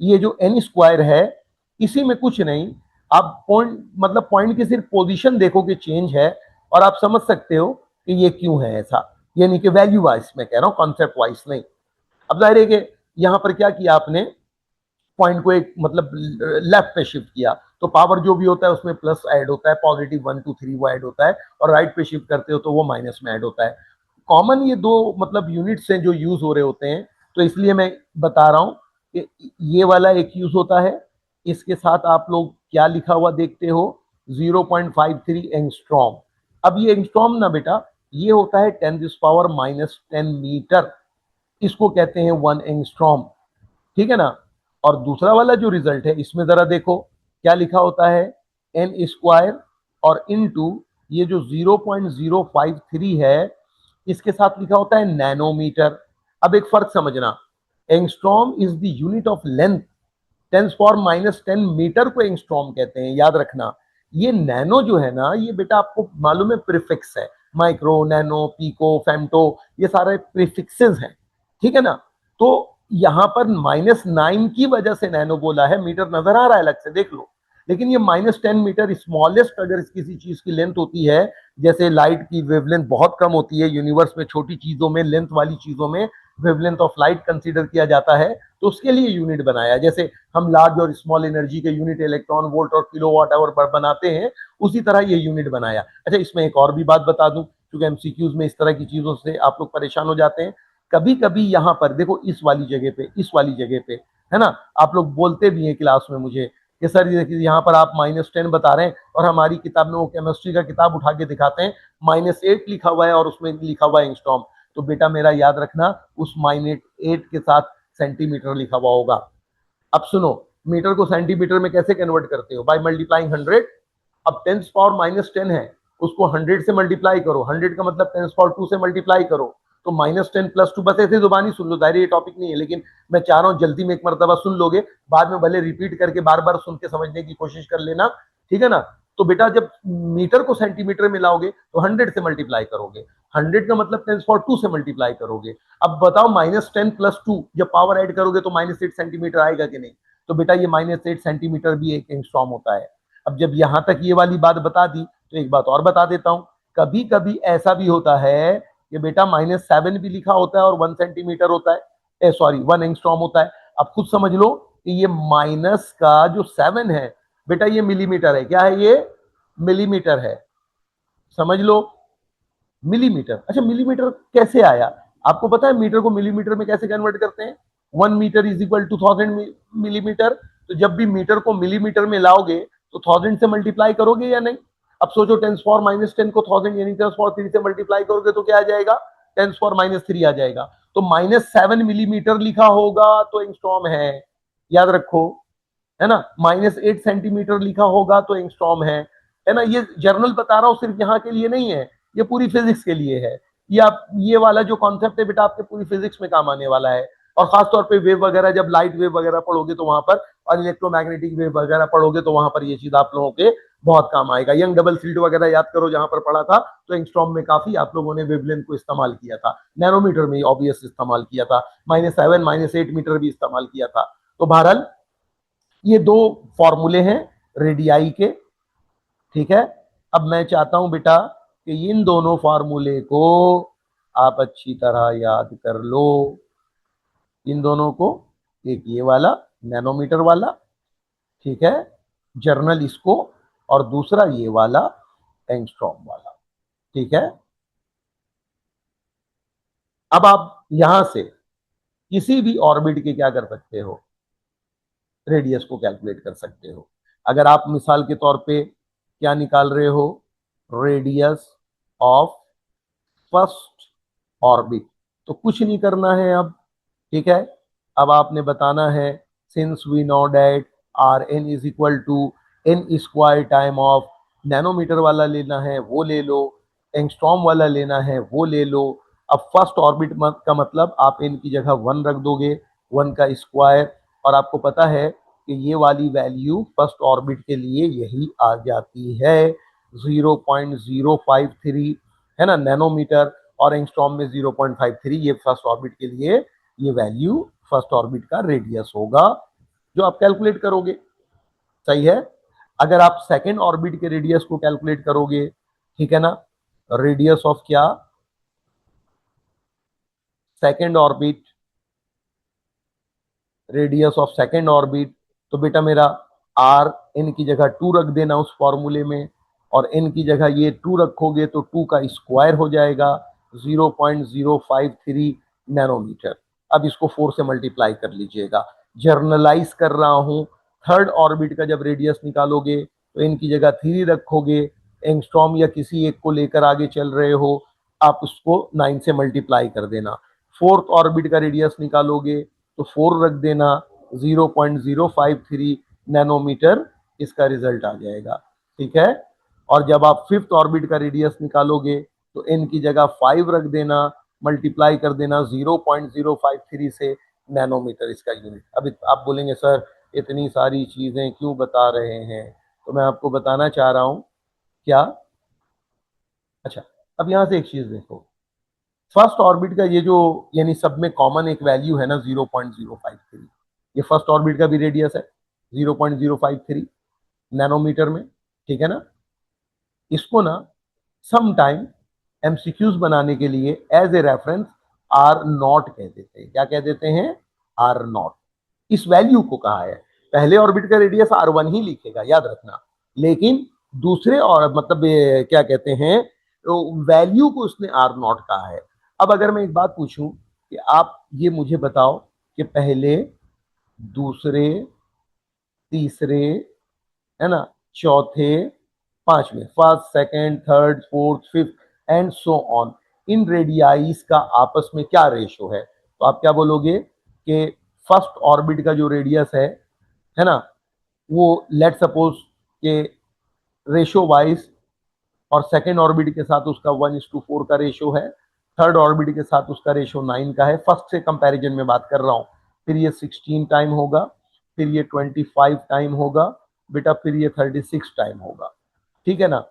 ये जो एन स्क्वायर है, इसी में कुछ नहीं, आप पॉइंट मतलब पॉइंट की सिर्फ पोजीशन देखो कि चेंज है और आप समझ सकते हो कि ये क्यों है ऐसा, यानी कि वैल्यू वाइज मैं कह रहा हूं, कॉन्सेप्ट वाइज नहीं। अब जाहिर है कि यहां पर क्या किया आपने, पॉइंट को एक मतलब लेफ्ट पे शिफ्ट किया, तो पावर जो भी होता है उसमें प्लस ऐड होता है, +1 2 3 वो ऐड होता है, और राइट पे शिफ्ट करते हो तो वो माइनस में ऐड होता है। कॉमन ये दो मतलब यूनिट्स हैं जो यूज हो रहे होते हैं, तो इसलिए मैं बता रहा हूं कि ये वाला एक यूज होता है। इसके साथ आप लोग क्या लिखा हुआ देखते हो, 0.53 एंगस्ट्रॉम। अब ये एंगस्ट्रॉम ना बेटा, ये होता है 10⁻⁻10 मीटर, इसको कहते हैं 1 एंगस्ट्रॉम, ठीक है ना। और दूसरा वाला जो रिजल्ट है इसमें जरा देखो क्या लिखा होता है, एन स्क्वायर और इनटू ये जो 0.053 है इसके साथ लिखा होता है नैनोमीटर। अब एक फर्क समझना, angstrom is the unit of length, 10⁻⁻10 metre को एंगस्ट्रॉम कहते हैं, याद रखना। ये नैनो जो है ना, ये बेटा आपको मालूम है प्रीफिक्स है, माइक्रो, नैनो, पीको, फेम्टो, ये सारे प्रीफिक्सेस हैं, ठीक है ना। तो यहां पर -9 की वजह से नैनो बोला है, मीटर नजर आ रहा है अलग से, देख लो। लेकिन ये -10 मीटर स्मॉलेस्ट अगर किसी चीज की लेंथ होती है, जैसे लाइट की वेवलेंथ बहुत कम होती है यूनिवर्स में, छोटी चीजों में, लेंथ वाली चीजों में वेवलेंथ ऑफ लाइट कंसीडर किया जाता है, तो उसके लिए यूनिट बनाया। जैसे हम लार्ज और स्मॉल एनर्जी के यूनिट इलेक्ट्रॉन वोल्ट और किलोवाट आवर बनाते हैं, उसी तरह ये यूनिट बनाया। अच्छा, इसमें एक और भी बात बता दूं, क्योंकि एमसीक्यूज में इस तरह की चीजों से आप लोग परेशान हो जाते हैं। कभी कभी यहां पर देखो, इस वाली जगह पे, इस वाली जगह पे, है ना, आप लोग बोलते भी हैं क्लास में मुझे कि सर ये देखिए यहाँ पर आप -10 बता रहे हैं, और हमारी किताब में, वो केमिस्ट्री का किताब उठा के दिखाते हैं, -8 लिखा हुआ है और उसमें लिखा हुआ है एंगस्ट्रॉम। तो बेटा मेरा याद रखना, उस -8 के साथ सेंटीमीटर लिखा हुआ होगा। अब सुनो, मीटर को सेंटीमीटर में कैसे कन्वर्ट करते हो? By multiplying 100। अब 10⁻10 है, उसको 100 से मल्टीप्लाई करो, 100 का मतलब 10⁻2 से मल्टीप्लाई करो, तो -10 + 2। बस ऐसे जुबानी सुन लो, दायरे ये टॉपिक नहीं है, लेकिन मैं चाह रहा हूं जल्दी में एक मरतबा सुन लोगे, बाद में भले रिपीट करके बार बार सुन के समझने की कोशिश कर लेना, ठीक है ना। तो बेटा जब मीटर को सेंटीमीटर में लाओगे तो 100 से मल्टीप्लाई करोगे, 100 का मतलब 10⁻2 से मल्टीप्लाई करोगे। अब बताओ -10 + 2 जब पावर ऐड करोगे तो -8 सेंटीमीटर आएगा कि नहीं? तो बेटा ये -8 सेंटीमीटर भी एक एंगस्ट्रॉम होता है। अब जब यहां तक ये वाली बात बता दी, तो एक बात और बता देता हूं। कभी कभी ऐसा भी होता है कि बेटा -7 भी लिखा होता है और 1 सेंटीमीटर होता है, सॉरी 1 एंगस्ट्रॉम होता है। अब खुद समझ लो कि ये माइनस का जो 7 है, बेटा ये मिलीमीटर है। क्या है ये? मिलीमीटर है, समझ लो, मिलीमीटर। अच्छा, मिलीमीटर कैसे आया? आपको पता है मीटर को मिलीमीटर में कैसे कन्वर्ट करते हैं? 1 metre is equal to 1000 millimetre. तो जब भी मीटर को मिलीमीटर में लाओगे तो 1000 से मल्टीप्लाई करोगे या नहीं? अब सोचो, 10⁻−10 को 1000 यानी 10⁻3 से मल्टीप्लाई करोगे तो क्या आ जाएगा? 10⁻−3 आ जाएगा। तो -7 मिलीमीटर लिखा होगा तो एंगस्ट्रॉम है, याद रखो, है ना। -8 सेंटीमीटर लिखा होगा तो एंगस्ट्रॉम है ना। ये जर्नल बता रहा हूं, सिर्फ यहाँ के लिए नहीं है, ये पूरी फिजिक्स के लिए है। ये आप, ये वाला जो कॉन्सेप्ट है बेटा, आपके पूरी फिजिक्स में काम आने वाला है। और खासतौर पे वेव वगैरह, जब लाइट वेव वगैरह पढ़ोगे तो वहां पर, और इलेक्ट्रोमैग्नेटिक वेव वगैरह पढ़ोगे तो वहां पर ये चीज आप लोगों के बहुत काम आएगा। यंग डबल स्लिट वगैरह याद करो, जहां पर पढ़ा था, तो एंगस्ट्रॉम में काफी आप लोगों ने वेवलेंथ को इस्तेमाल किया था, नैनोमीटर में ऑब्वियस इस्तेमाल किया था, -7 -8 मीटर भी इस्तेमाल किया था। तो बहरहाल ये दो फॉर्मूले हैं रेडियाई के, ठीक है। अब मैं चाहता हूं बेटा कि इन दोनों फॉर्मूले को आप अच्छी तरह याद कर लो। इन दोनों को, एक ये वाला नैनोमीटर वाला, ठीक है, जर्नल इसको, और दूसरा ये वाला एंगस्ट्रॉम वाला, ठीक है। अब आप यहां से किसी भी ऑर्बिट के क्या कर सकते हो? रेडियस को कैलकुलेट कर सकते हो। अगर आप मिसाल के तौर पे क्या निकाल रहे हो? रेडियस ऑफ फर्स्ट ऑर्बिट, तो कुछ नहीं करना है अब, ठीक है। अब आपने बताना है, since we know that r n is equal to n square time of, nanometre वाला लेना है वो ले लो, एंगस्ट्रॉम वाला लेना है वो ले लो। अब फर्स्ट ऑर्बिट का मतलब आप एन की जगह 1 रख दोगे, 1 का स्क्वायर, और आपको पता है कि ये वाली वैल्यू फर्स्ट ऑर्बिट के लिए यही आ जाती है, 0.053, है ना, नैनोमीटर। और एंगस्ट्रॉम में 0.53, ये फर्स्ट ऑर्बिट के लिए ये वैल्यू फर्स्ट ऑर्बिट का रेडियस होगा जो आप कैलकुलेट करोगे, सही है। अगर आप सेकेंड ऑर्बिट के रेडियस को कैलकुलेट करोगे, ठीक है ना, रेडियस ऑफ क्या? Second orbit, radius of second orbit, तो बेटा मेरा आर, एन की जगह 2 रख देना उस फॉर्मूले में, और एन की जगह ये 2 रखोगे तो 2 का स्क्वायर हो जाएगा 0.053 नैनोमीटर। अब इसको 4 से मल्टीप्लाई कर लीजिएगा। जर्नलाइज कर रहा हूं, थर्ड ऑर्बिट का जब रेडियस निकालोगे तो एन की जगह 3 रखोगे, एंगस्ट्रॉम या किसी एक को लेकर आगे चल रहे हो, आप उसको 9 से मल्टीप्लाई कर देना। फोर्थ ऑर्बिट का रेडियस निकालोगे तो 4 रख देना, 0.053 नैनोमीटर इसका रिजल्ट आ जाएगा, ठीक है। और जब आप फिफ्थ ऑर्बिट का रेडियस निकालोगे तो एन की जगह 5 रख देना, मल्टीप्लाई कर देना 0.053 से, नैनोमीटर इसका यूनिट। अब आप बोलेंगे सर इतनी सारी चीजें क्यों बता रहे हैं? तो मैं आपको बताना चाह रहा हूं क्या। अच्छा, अब यहां से एक चीज देखो, फर्स्ट ऑर्बिट का ये जो यानी सब में कॉमन एक वैल्यू है ना 0.053, ये फर्स्ट ऑर्बिट का भी रेडियस है 0.053 नैनोमीटर में, ठीक है ना। इसको ना सम टाइम एमसीक्यूज बनाने के लिए as a reference r naught कह देते हैं। क्या कह देते हैं? Are not. इस वैल्यू को कहा है, पहले ऑर्बिट का रेडियस R1 ही लिखेगा, याद रखना, लेकिन दूसरे और मतलब क्या कहते हैं वैल्यू को उसने आर नॉट कहा है। अब अगर मैं एक बात पूछूं कि आप ये मुझे बताओ कि पहले, दूसरे, तीसरे, है ना, चौथे, पांचवें, first, second, third, fourth, fifth and so on, इन रेडियाइज का आपस में क्या रेशो है? तो आप क्या बोलोगे कि फर्स्ट ऑर्बिट का जो रेडियस है ना, वो लेट सपोज के रेशो वाइज और सेकेंड ऑर्बिट के साथ उसका 1:4 का रेशो है, थर्ड ऑर्बिट के साथ उसका रेशो 9 का है। फर्स्ट से कंपैरिजन में बात कर रहा हूं। फिर ये 16 टाइम होगा, फिर ये 25 टाइम होगा बेटा, फिर ये 36 टाइम होगा, ठीक है ना।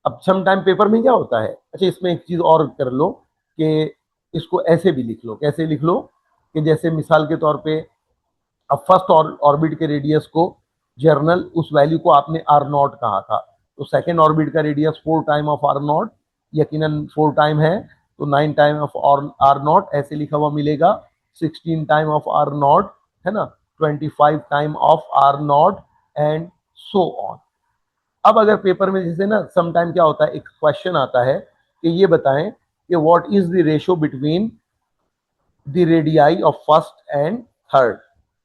अब सम टाइम पेपर में क्या होता है, अच्छा इसमें एक चीज और कर लो कि इसको ऐसे भी लिख लो। कैसे लिख लो? कि जैसे मिसाल के तौर पे अब फर्स्ट ऑर्बिट के रेडियस को जर्नल उस वैल्यू को आपने आर नॉट कहा था, तो सेकेंड ऑर्बिट का radius 4 time of r naught, यकीनन 4 टाइम है, तो 9 टाइम ऑफ आर नॉट ऐसे लिखा हुआ मिलेगा, 16 टाइम ऑफ आर नॉट, है ना, 25 time of r naught and so on. अब अगर पेपर में जैसे ना सम टाइम क्या होता है, एक क्वेश्चन आता है कि ये बताएं कि what is the ratio between the radii of first and third,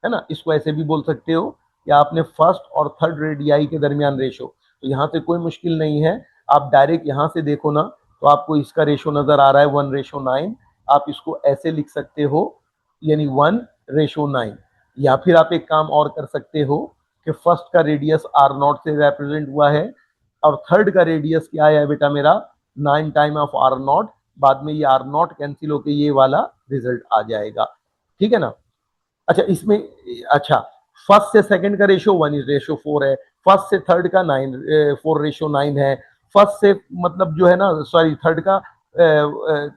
है ना। इसको ऐसे भी बोल सकते हो कि आपने फर्स्ट और थर्ड रेडियाई के दरमियान रेशो, तो यहाँ से कोई मुश्किल नहीं है, आप डायरेक्ट यहाँ से देखो ना तो आपको इसका रेशो नजर आ रहा है 1:9, आप इसको ऐसे लिख सकते हो, यानी 1:9। या फिर आप एक काम और कर सकते हो कि फर्स्ट का रेडियस आर नॉट से रिप्रेजेंट हुआ है और थर्ड का रेडियस क्या है बेटा मेरा 9 टाइम ऑफ आर नॉट, बाद में ये आर नॉट कैंसिल होकर ये वाला रिजल्ट आ जाएगा, ठीक है ना। अच्छा इसमें, अच्छा फर्स्ट से सेकंड का रेशियो 1:4 है, फर्स्ट से थर्ड का 4:9 है, फर्स्ट से मतलब जो है ना सॉरी थर्ड का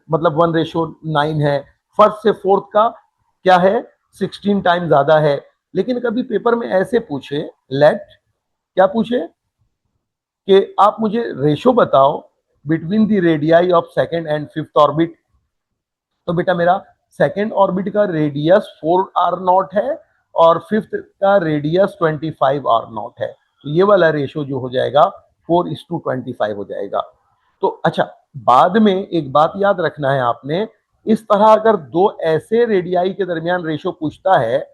मतलब 1:9 है, फर्स्ट से फोर्थ का क्या है 16 टाइम ज्यादा है। लेकिन कभी पेपर में ऐसे पूछे, लेट क्या पूछे कि आप मुझे रेशो बताओ between the radii of second and fifth orbit, तो बेटा मेरा सेकंड ऑर्बिट का रेडियस 4r0 है और फिफ्थ का रेडियस 25r0 है, तो ये वाला रेशो जो हो जाएगा 4:25 हो जाएगा। तो अच्छा, बाद में एक बात याद रखना है आपने, इस तरह अगर दो ऐसे रेडियाई के दरमियान रेशो पूछता है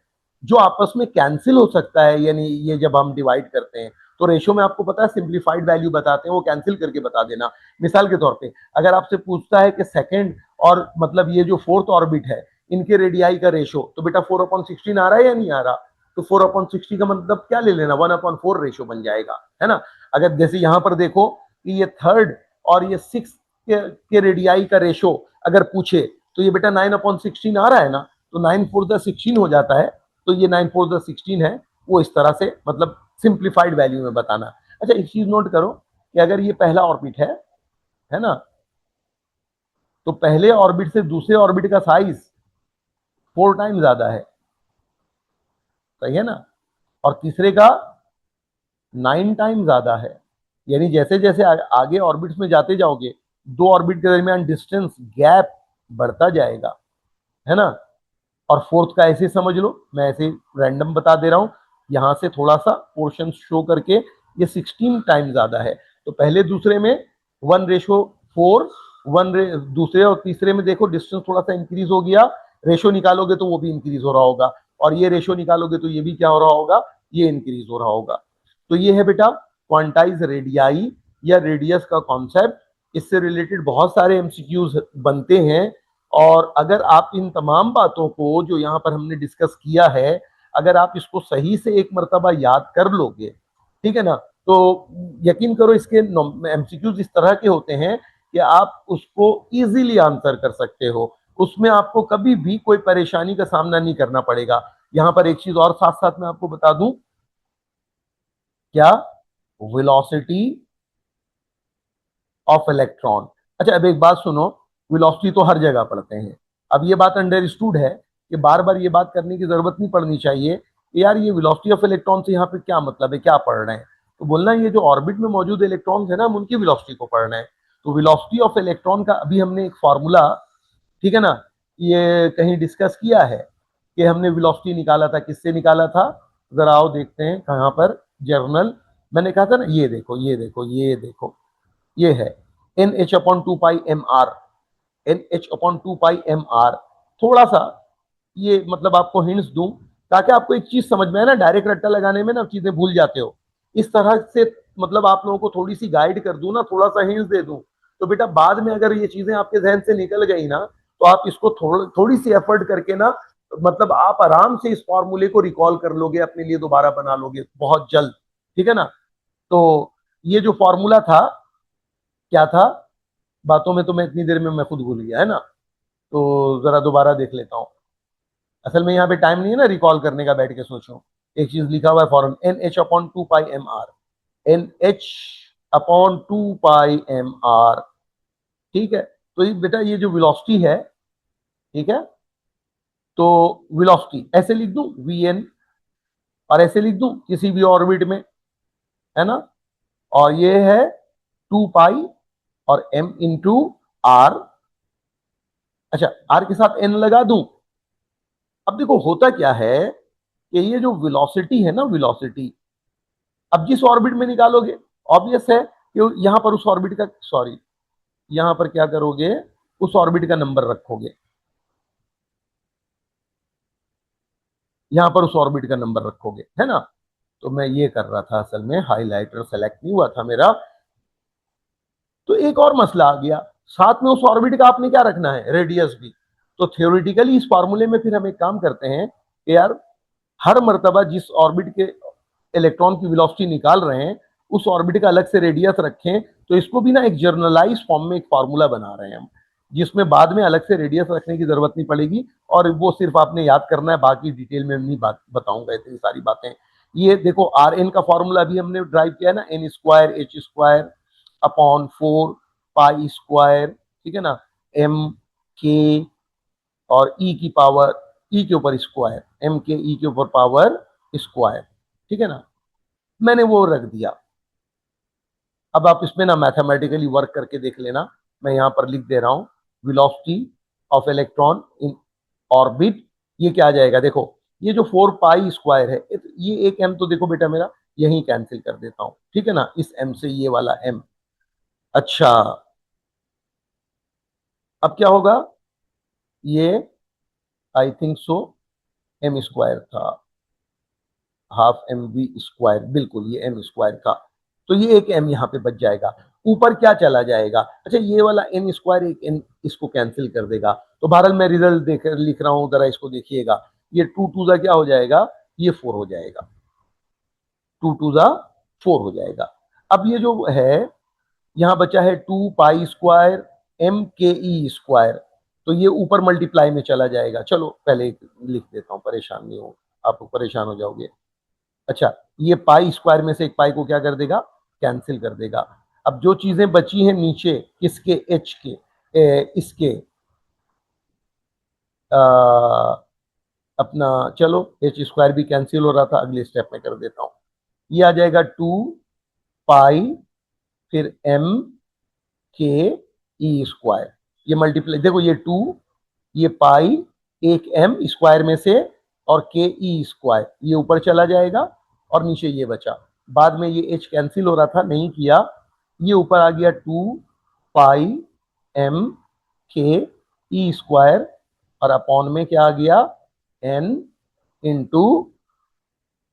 जो आपस में कैंसिल हो सकता है, यानी ये जब हम डिवाइड करते हैं तो रेशो में आपको पता है सिंप्लीफाइड वैल्यू बताते हैं, वो कैंसिल करके बता देना। मिसाल के तौर पे अगर आपसे पूछता है कि सेकंड और मतलब ये जो फोर्थ ऑर्बिट है इनके रेडियाई का रेशो, तो बेटा 4/16 आ रहा है या नहीं आ रहा, तो 4/60 का मतलब क्या ले लेना 1/4 रेशो बन जाएगा, है ना। अगर जैसे यहां पर देखो कि ये थर्ड और ये सिक्स के रेडियाई का रेशो अगर पूछे तो ये बेटा 9/16 आ रहा है ना, तो 9×4 = 16 हो जाता है, तो ये 9×4 = 16 है, वो इस तरह से मतलब सिंप्लीफाइड वैल्यू में बताना। अच्छा एक चीज नोट करो कि अगर ये पहला ऑर्बिट है ना, तो पहले ऑर्बिट से दूसरे ऑर्बिट का साइज 4 टाइम ज्यादा है, सही है ना, और तीसरे का 9 टाइम ज्यादा है। यानी जैसे जैसे आगे ऑर्बिट्स में जाते जाओगे दो ऑर्बिट के दरमियान डिस्टेंस गैप बढ़ता जाएगा, है ना। और फोर्थ का ऐसे समझ लो, मैं ऐसे रैंडम बता दे रहा हूं, यहां से थोड़ा सा पोर्शन शो करके ये 16 टाइम ज्यादा है, तो पहले दूसरे में 1:4, दूसरे और तीसरे में देखो डिस्टेंस थोड़ा सा इंक्रीज हो गया, रेशो निकालोगे तो वो भी इंक्रीज हो रहा होगा, और ये रेशो निकालोगे तो ये भी क्या हो रहा होगा, ये इंक्रीज हो रहा होगा। तो ये है बेटा क्वांटाइज रेडियाई या रेडियस का कॉन्सेप्ट। इससे रिलेटेड बहुत सारे एमसीक्यूज बनते हैं, और अगर आप इन तमाम बातों को जो यहाँ पर हमने डिस्कस किया है, अगर आप इसको सही से एक मर्तबा याद कर लोगे, ठीक है ना, तो यकीन करो इसके एमसीक्यूज इस तरह के होते हैं कि आप उसको इजीली आंसर कर सकते हो, उसमें आपको कभी भी कोई परेशानी का सामना नहीं करना पड़ेगा। यहाँ पर एक चीज और साथ साथ मैं आपको बता दूं, क्या, वेलोसिटी ऑफ इलेक्ट्रॉन। अच्छा अब एक बात सुनो, वेलोसिटी तो हर जगह पढ़ते हैं। अब ये बात अंडरस्टूड है कि बार बार ये बात करने की जरूरत नहीं पड़नी चाहिए कि यार ये वेलोसिटी ऑफ इलेक्ट्रॉन से यहाँ पे क्या मतलब है, क्या पढ़ रहे हैं। तो बोलना ये जो ऑर्बिट में मौजूद इलेक्ट्रॉन्स है ना, हम उनकी वेलोसिटी को पढ़ रहे हैं। तो वेलोसिटी ऑफ इलेक्ट्रॉन का अभी हमने एक फॉर्मूला, ठीक है ना, ये कहीं डिस्कस किया है कि हमने वेलोसिटी निकाला था, किससे निकाला था, जरा आओ देखते हैं कहाँ पर। जर्नल, मैंने कहा था ना, ये देखो ये देखो ये देखो, ये है n h upon two pi m r, n h upon two pi m r. थोड़ा सा ये मतलब आपको हिंट्स दूं ताकि आपको एक चीज समझ में आए ना, डायरेक्ट रट्टा लगाने में ना चीजें भूल जाते हो। इस तरह से मतलब आप लोगों को थोड़ी सी गाइड कर दूं ना, थोड़ा सा हिंट्स दे दूं, तो बेटा बाद में अगर ये चीजें आपके जहन से निकल गई ना, तो आप इसको थोड़ी सी एफर्ट करके ना, मतलब आप आराम से इस फॉर्मूले को रिकॉल कर लोगे, अपने लिए दोबारा बना लोगे बहुत जल्द। ठीक है ना। तो ये जो फॉर्मूला था, क्या था, बातों में तो मैं इतनी देर में मैं खुद भूल गया है ना। तो जरा दोबारा देख लेता हूँ। असल में यहाँ पे टाइम नहीं है ना रिकॉल करने का, बैठ के सोचो। एक चीज लिखा हुआ है फॉरन, n h upon two pi m r, n h upon two pi m r. ठीक है। तो ये बेटा ये जो वेलोसिटी है, ठीक है, तो वेलोसिटी ऐसे लिख दूं वी एन, और ऐसे लिख दूं किसी भी ऑर्बिट में, है ना। और ये है टू पाई और एम इंटू आर। अच्छा, आर के साथ एन लगा दूं। अब देखो होता क्या है कि ये जो वेलोसिटी है ना, वेलोसिटी अब जिस ऑर्बिट में निकालोगे, ऑब्वियस है कि यहां पर उस ऑर्बिट का, सॉरी, यहां पर क्या करोगे, उस ऑर्बिट का नंबर रखोगे, यहां पर उस ऑर्बिट का नंबर रखोगे, है ना। तो मैं ये कर रहा था, असल में हाईलाइटर सेलेक्ट नहीं हुआ था मेरा। तो एक और मसला आ गया, साथ में उस ऑर्बिट का आपने क्या रखना है, रेडियस भी। तो थियोरिटिकली इस फॉर्मूले में फिर हम एक काम करते हैं कि यार हर मर्तबा जिस ऑर्बिट के इलेक्ट्रॉन की वेलोसिटी निकाल रहे हैं, उस ऑर्बिट का अलग से रेडियस रखें। तो इसको भी ना एक जर्नलाइज फॉर्म में एक फार्मूला बना रहे हैं हम, जिसमें बाद में अलग से रेडियस रखने की जरूरत नहीं पड़ेगी, और वो सिर्फ आपने याद करना है, बाकी डिटेल में नहीं बात बताऊंगा इतनी सारी बातें। ये देखो आर एन का फॉर्मूला अभी हमने ड्राइव किया है ना, n square h square upon four pi square, ठीक है ना, एम के और ई की पावर, ई के ऊपर स्क्वायर, एम के ई के ऊपर पावर स्क्वायर, ठीक है ना, मैंने वो रख दिया। अब आप इसमें ना मैथमेटिकली वर्क करके देख लेना। मैं यहां पर लिख दे रहा हूं velocity of electron in orbit. ये क्या आ जाएगा, देखो ये जो फोर पाई स्क्वायर है, ये एक एम तो देखो बेटा मेरा यही कैंसिल कर देता हूं, ठीक है ना, इस एम से ये वाला एम। अच्छा, अब क्या होगा, ये I think so m square था, हाफ एम वी स्क्वायर, बिल्कुल ये एम स्क्वायर का। तो ये एक एम यहाँ पे बच जाएगा। ऊपर क्या चला जाएगा, अच्छा ये वाला एन स्क्वायर एक एन इसको कैंसिल कर देगा। तो बहरहाल मैं रिजल्ट देख लिख रहा हूँ, जरा इसको देखिएगा। ये टू टू ज़ा क्या हो जाएगा, ये फोर हो जाएगा, टू टू ज़ा फोर हो जाएगा। अब ये जो है यहाँ बचा है टू पाई स्क्वायर एम के ई स्क्वायर, तो ये ऊपर मल्टीप्लाई में चला जाएगा। चलो पहले लिख देता हूँ, परेशान नहीं हो आप, परेशान हो जाओगे। अच्छा, ये पाई स्क्वायर में से एक पाई को क्या कर देगा, कैंसिल कर देगा। अब जो चीजें बची हैं नीचे, किसके, एच के, इसके आ, अपना, चलो एच स्क्वायर भी कैंसिल हो रहा था, अगले स्टेप में कर देता हूं। ये आ जाएगा टू पाई फिर एम के ई स्क्वायर, ये मल्टीप्लाई, देखो ये टू, ये पाई, एक एम स्क्वायर में से, और के ई स्क्वायर ये ऊपर चला जाएगा, और नीचे ये बचा। बाद में ये एच कैंसिल हो रहा था, नहीं किया, ये ऊपर आ गया टू पाई एम के ई स्क्वायर, और अपॉन में क्या आ गया, एन इंटू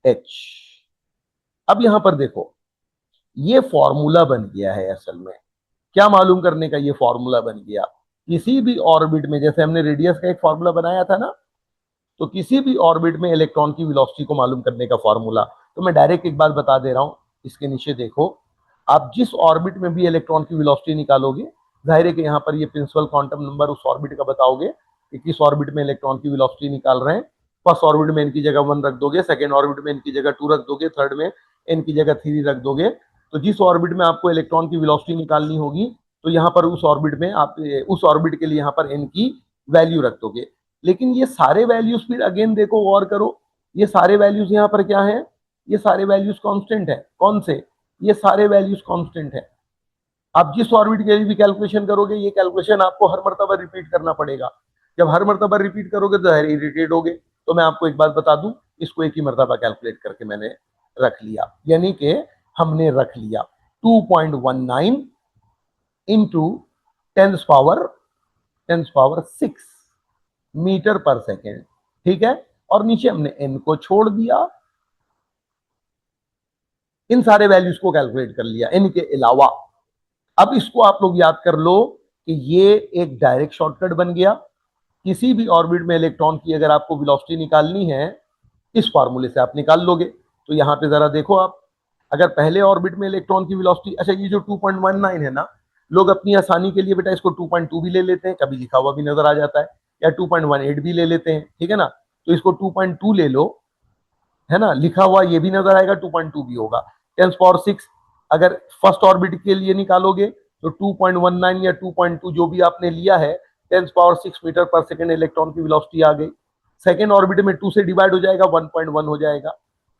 एच। अब यहां पर देखो ये फॉर्मूला बन गया है, असल में क्या मालूम करने का, ये फॉर्मूला बन गया किसी भी ऑर्बिट में, जैसे हमने रेडियस का एक फॉर्मूला बनाया था ना, तो किसी भी ऑर्बिट में इलेक्ट्रॉन की वेलोसिटी को मालूम करने का फॉर्मूला। तो मैं डायरेक्ट एक बात बता दे रहा हूं, इसके नीचे देखो, आप जिस ऑर्बिट में भी इलेक्ट्रॉन की वेलोसिटी निकालोगे, जाहिर है कि यहाँ पर ये प्रिंसिपल क्वांटम नंबर उस ऑर्बिट का बताओगे कि किस ऑर्बिट में इलेक्ट्रॉन की वेलोसिटी निकाल रहे हैं। फर्स्ट ऑर्बिट में इनकी जगह वन रख दोगे, सेकेंड ऑर्बिट में इनकी जगह टू रख दोगे, थर्ड में इनकी जगह थ्री रख दोगे। तो जिस ऑर्बिट में आपको इलेक्ट्रॉन की वेलोसिटी निकालनी होगी, तो यहाँ पर उस ऑर्बिट में आप उस ऑर्बिट के लिए यहाँ पर n की वैल्यू रख दोगे। लेकिन ये सारे वैल्यूज फिर अगेन देखो, गौर करो, ये सारे वैल्यूज यहाँ पर क्या है, ये सारे वैल्यूज कांस्टेंट है। कौन से? ये सारे वैल्यूज कांस्टेंट है। आप जिस ऑर्बिट के लिए भी कैलकुलेशन करोगे, ये कैलकुलेशन आपको हर मर्तबा रिपीट करना पड़ेगा। जब हर मर्तबा रिपीट करोगे तो इरिटेट होगे। तो मैं आपको एक बात बता दूं, इसको एक ही मर्तबा कैलकुलेट करके मैंने रख लिया, यानी कि हमने रख लिया 2.19 इंटू 10⁻6 मीटर पर सेकेंड, ठीक है। और नीचे हमने n को छोड़ दिया, इन सारे वैल्यूज को कैलकुलेट कर लिया n के अलावा। अब इसको आप लोग याद कर लो कि ये एक डायरेक्ट शॉर्टकट बन गया। किसी भी ऑर्बिट में इलेक्ट्रॉन की अगर आपको वेलोसिटी निकालनी है, इस फार्मूले से आप निकाल लोगे। तो यहां पे जरा देखो आप, अगर पहले ऑर्बिट में इलेक्ट्रॉन की वेलोसिटी, अच्छा ये जो 2.19 है ना, लोग अपनी आसानी के लिए बेटा इसको 2.2 भी ले लेते हैं, कभी लिखा हुआ भी नजर आ जाता है, या 2.18 भी ले लेते हैं, ठीक है ना। तो इसको 2.2 ले लो, है ना, लिखा हुआ ये भी नजर आएगा, 2.2 भी होगा। 10⁻6 अगर फर्स्ट ऑर्बिट के लिए निकालोगे तो 2.19 या 2.2 जो भी आपने लिया है, 10⁻6 मीटर पर सेकेंड इलेक्ट्रॉन की वेलोसिटी आ गई। सेकेंड ऑर्बिट में 2 से डिवाइड हो जाएगा, 1.1 हो जाएगा।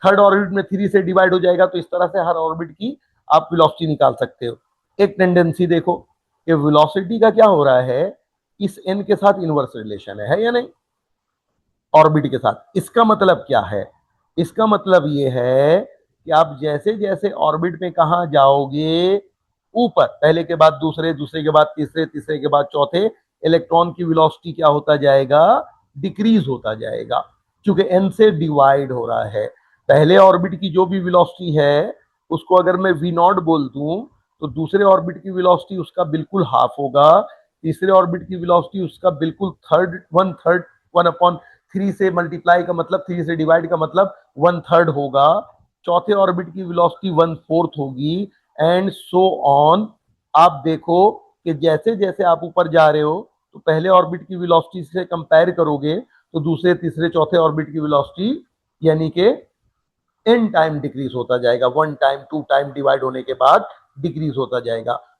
थर्ड ऑर्बिट में 3 से डिवाइड हो जाएगा। तो इस तरह से हर ऑर्बिट की आप वेलोसिटी निकाल सकते हो। एक टेंडेंसी देखो कि वेलोसिटी का क्या हो रहा है, इस n के साथ इनवर्स रिलेशन है या नहीं, ऑर्बिट के साथ। इसका मतलब क्या है? इसका मतलब ये है कि आप जैसे जैसे ऑर्बिट में कहा जाओगे ऊपर, पहले के बाद दूसरे, दूसरे के बाद तीसरे, तीसरे के बाद चौथे, इलेक्ट्रॉन की वेलोसिटी क्या होता जाएगा, डिक्रीज होता जाएगा, क्योंकि n से डिवाइड हो रहा है। पहले ऑर्बिट की जो भी वेलोसिटी है उसको अगर मैं v नॉट बोल दूं, तो दूसरे ऑर्बिट की वेलोसिटी उसका बिल्कुल हाफ होगा। तीसरे ऑर्बिट की वेलोसिटी उसका बिल्कुल थर्ड, 1/3 से मल्टीप्लाई का मतलब 3 से डिवाइड का मतलब 1/3 होगा। चौथे ऑर्बिट की वेलोसिटी 1/4 होगी, एंड सो ऑन। आप देखो कि जैसे जैसे आप ऊपर जा रहे हो, तो पहले ऑर्बिट की वेलोसिटी से कंपेयर करोगे तो दूसरे, तीसरे, चौथे ऑर्बिट की वेलोसिटी यानी कि n टाइम डिक्रीज होता जाएगा, 1 टाइम, 2 टाइम डिवाइड होने के बाद डिक्रीज होता जाएगा।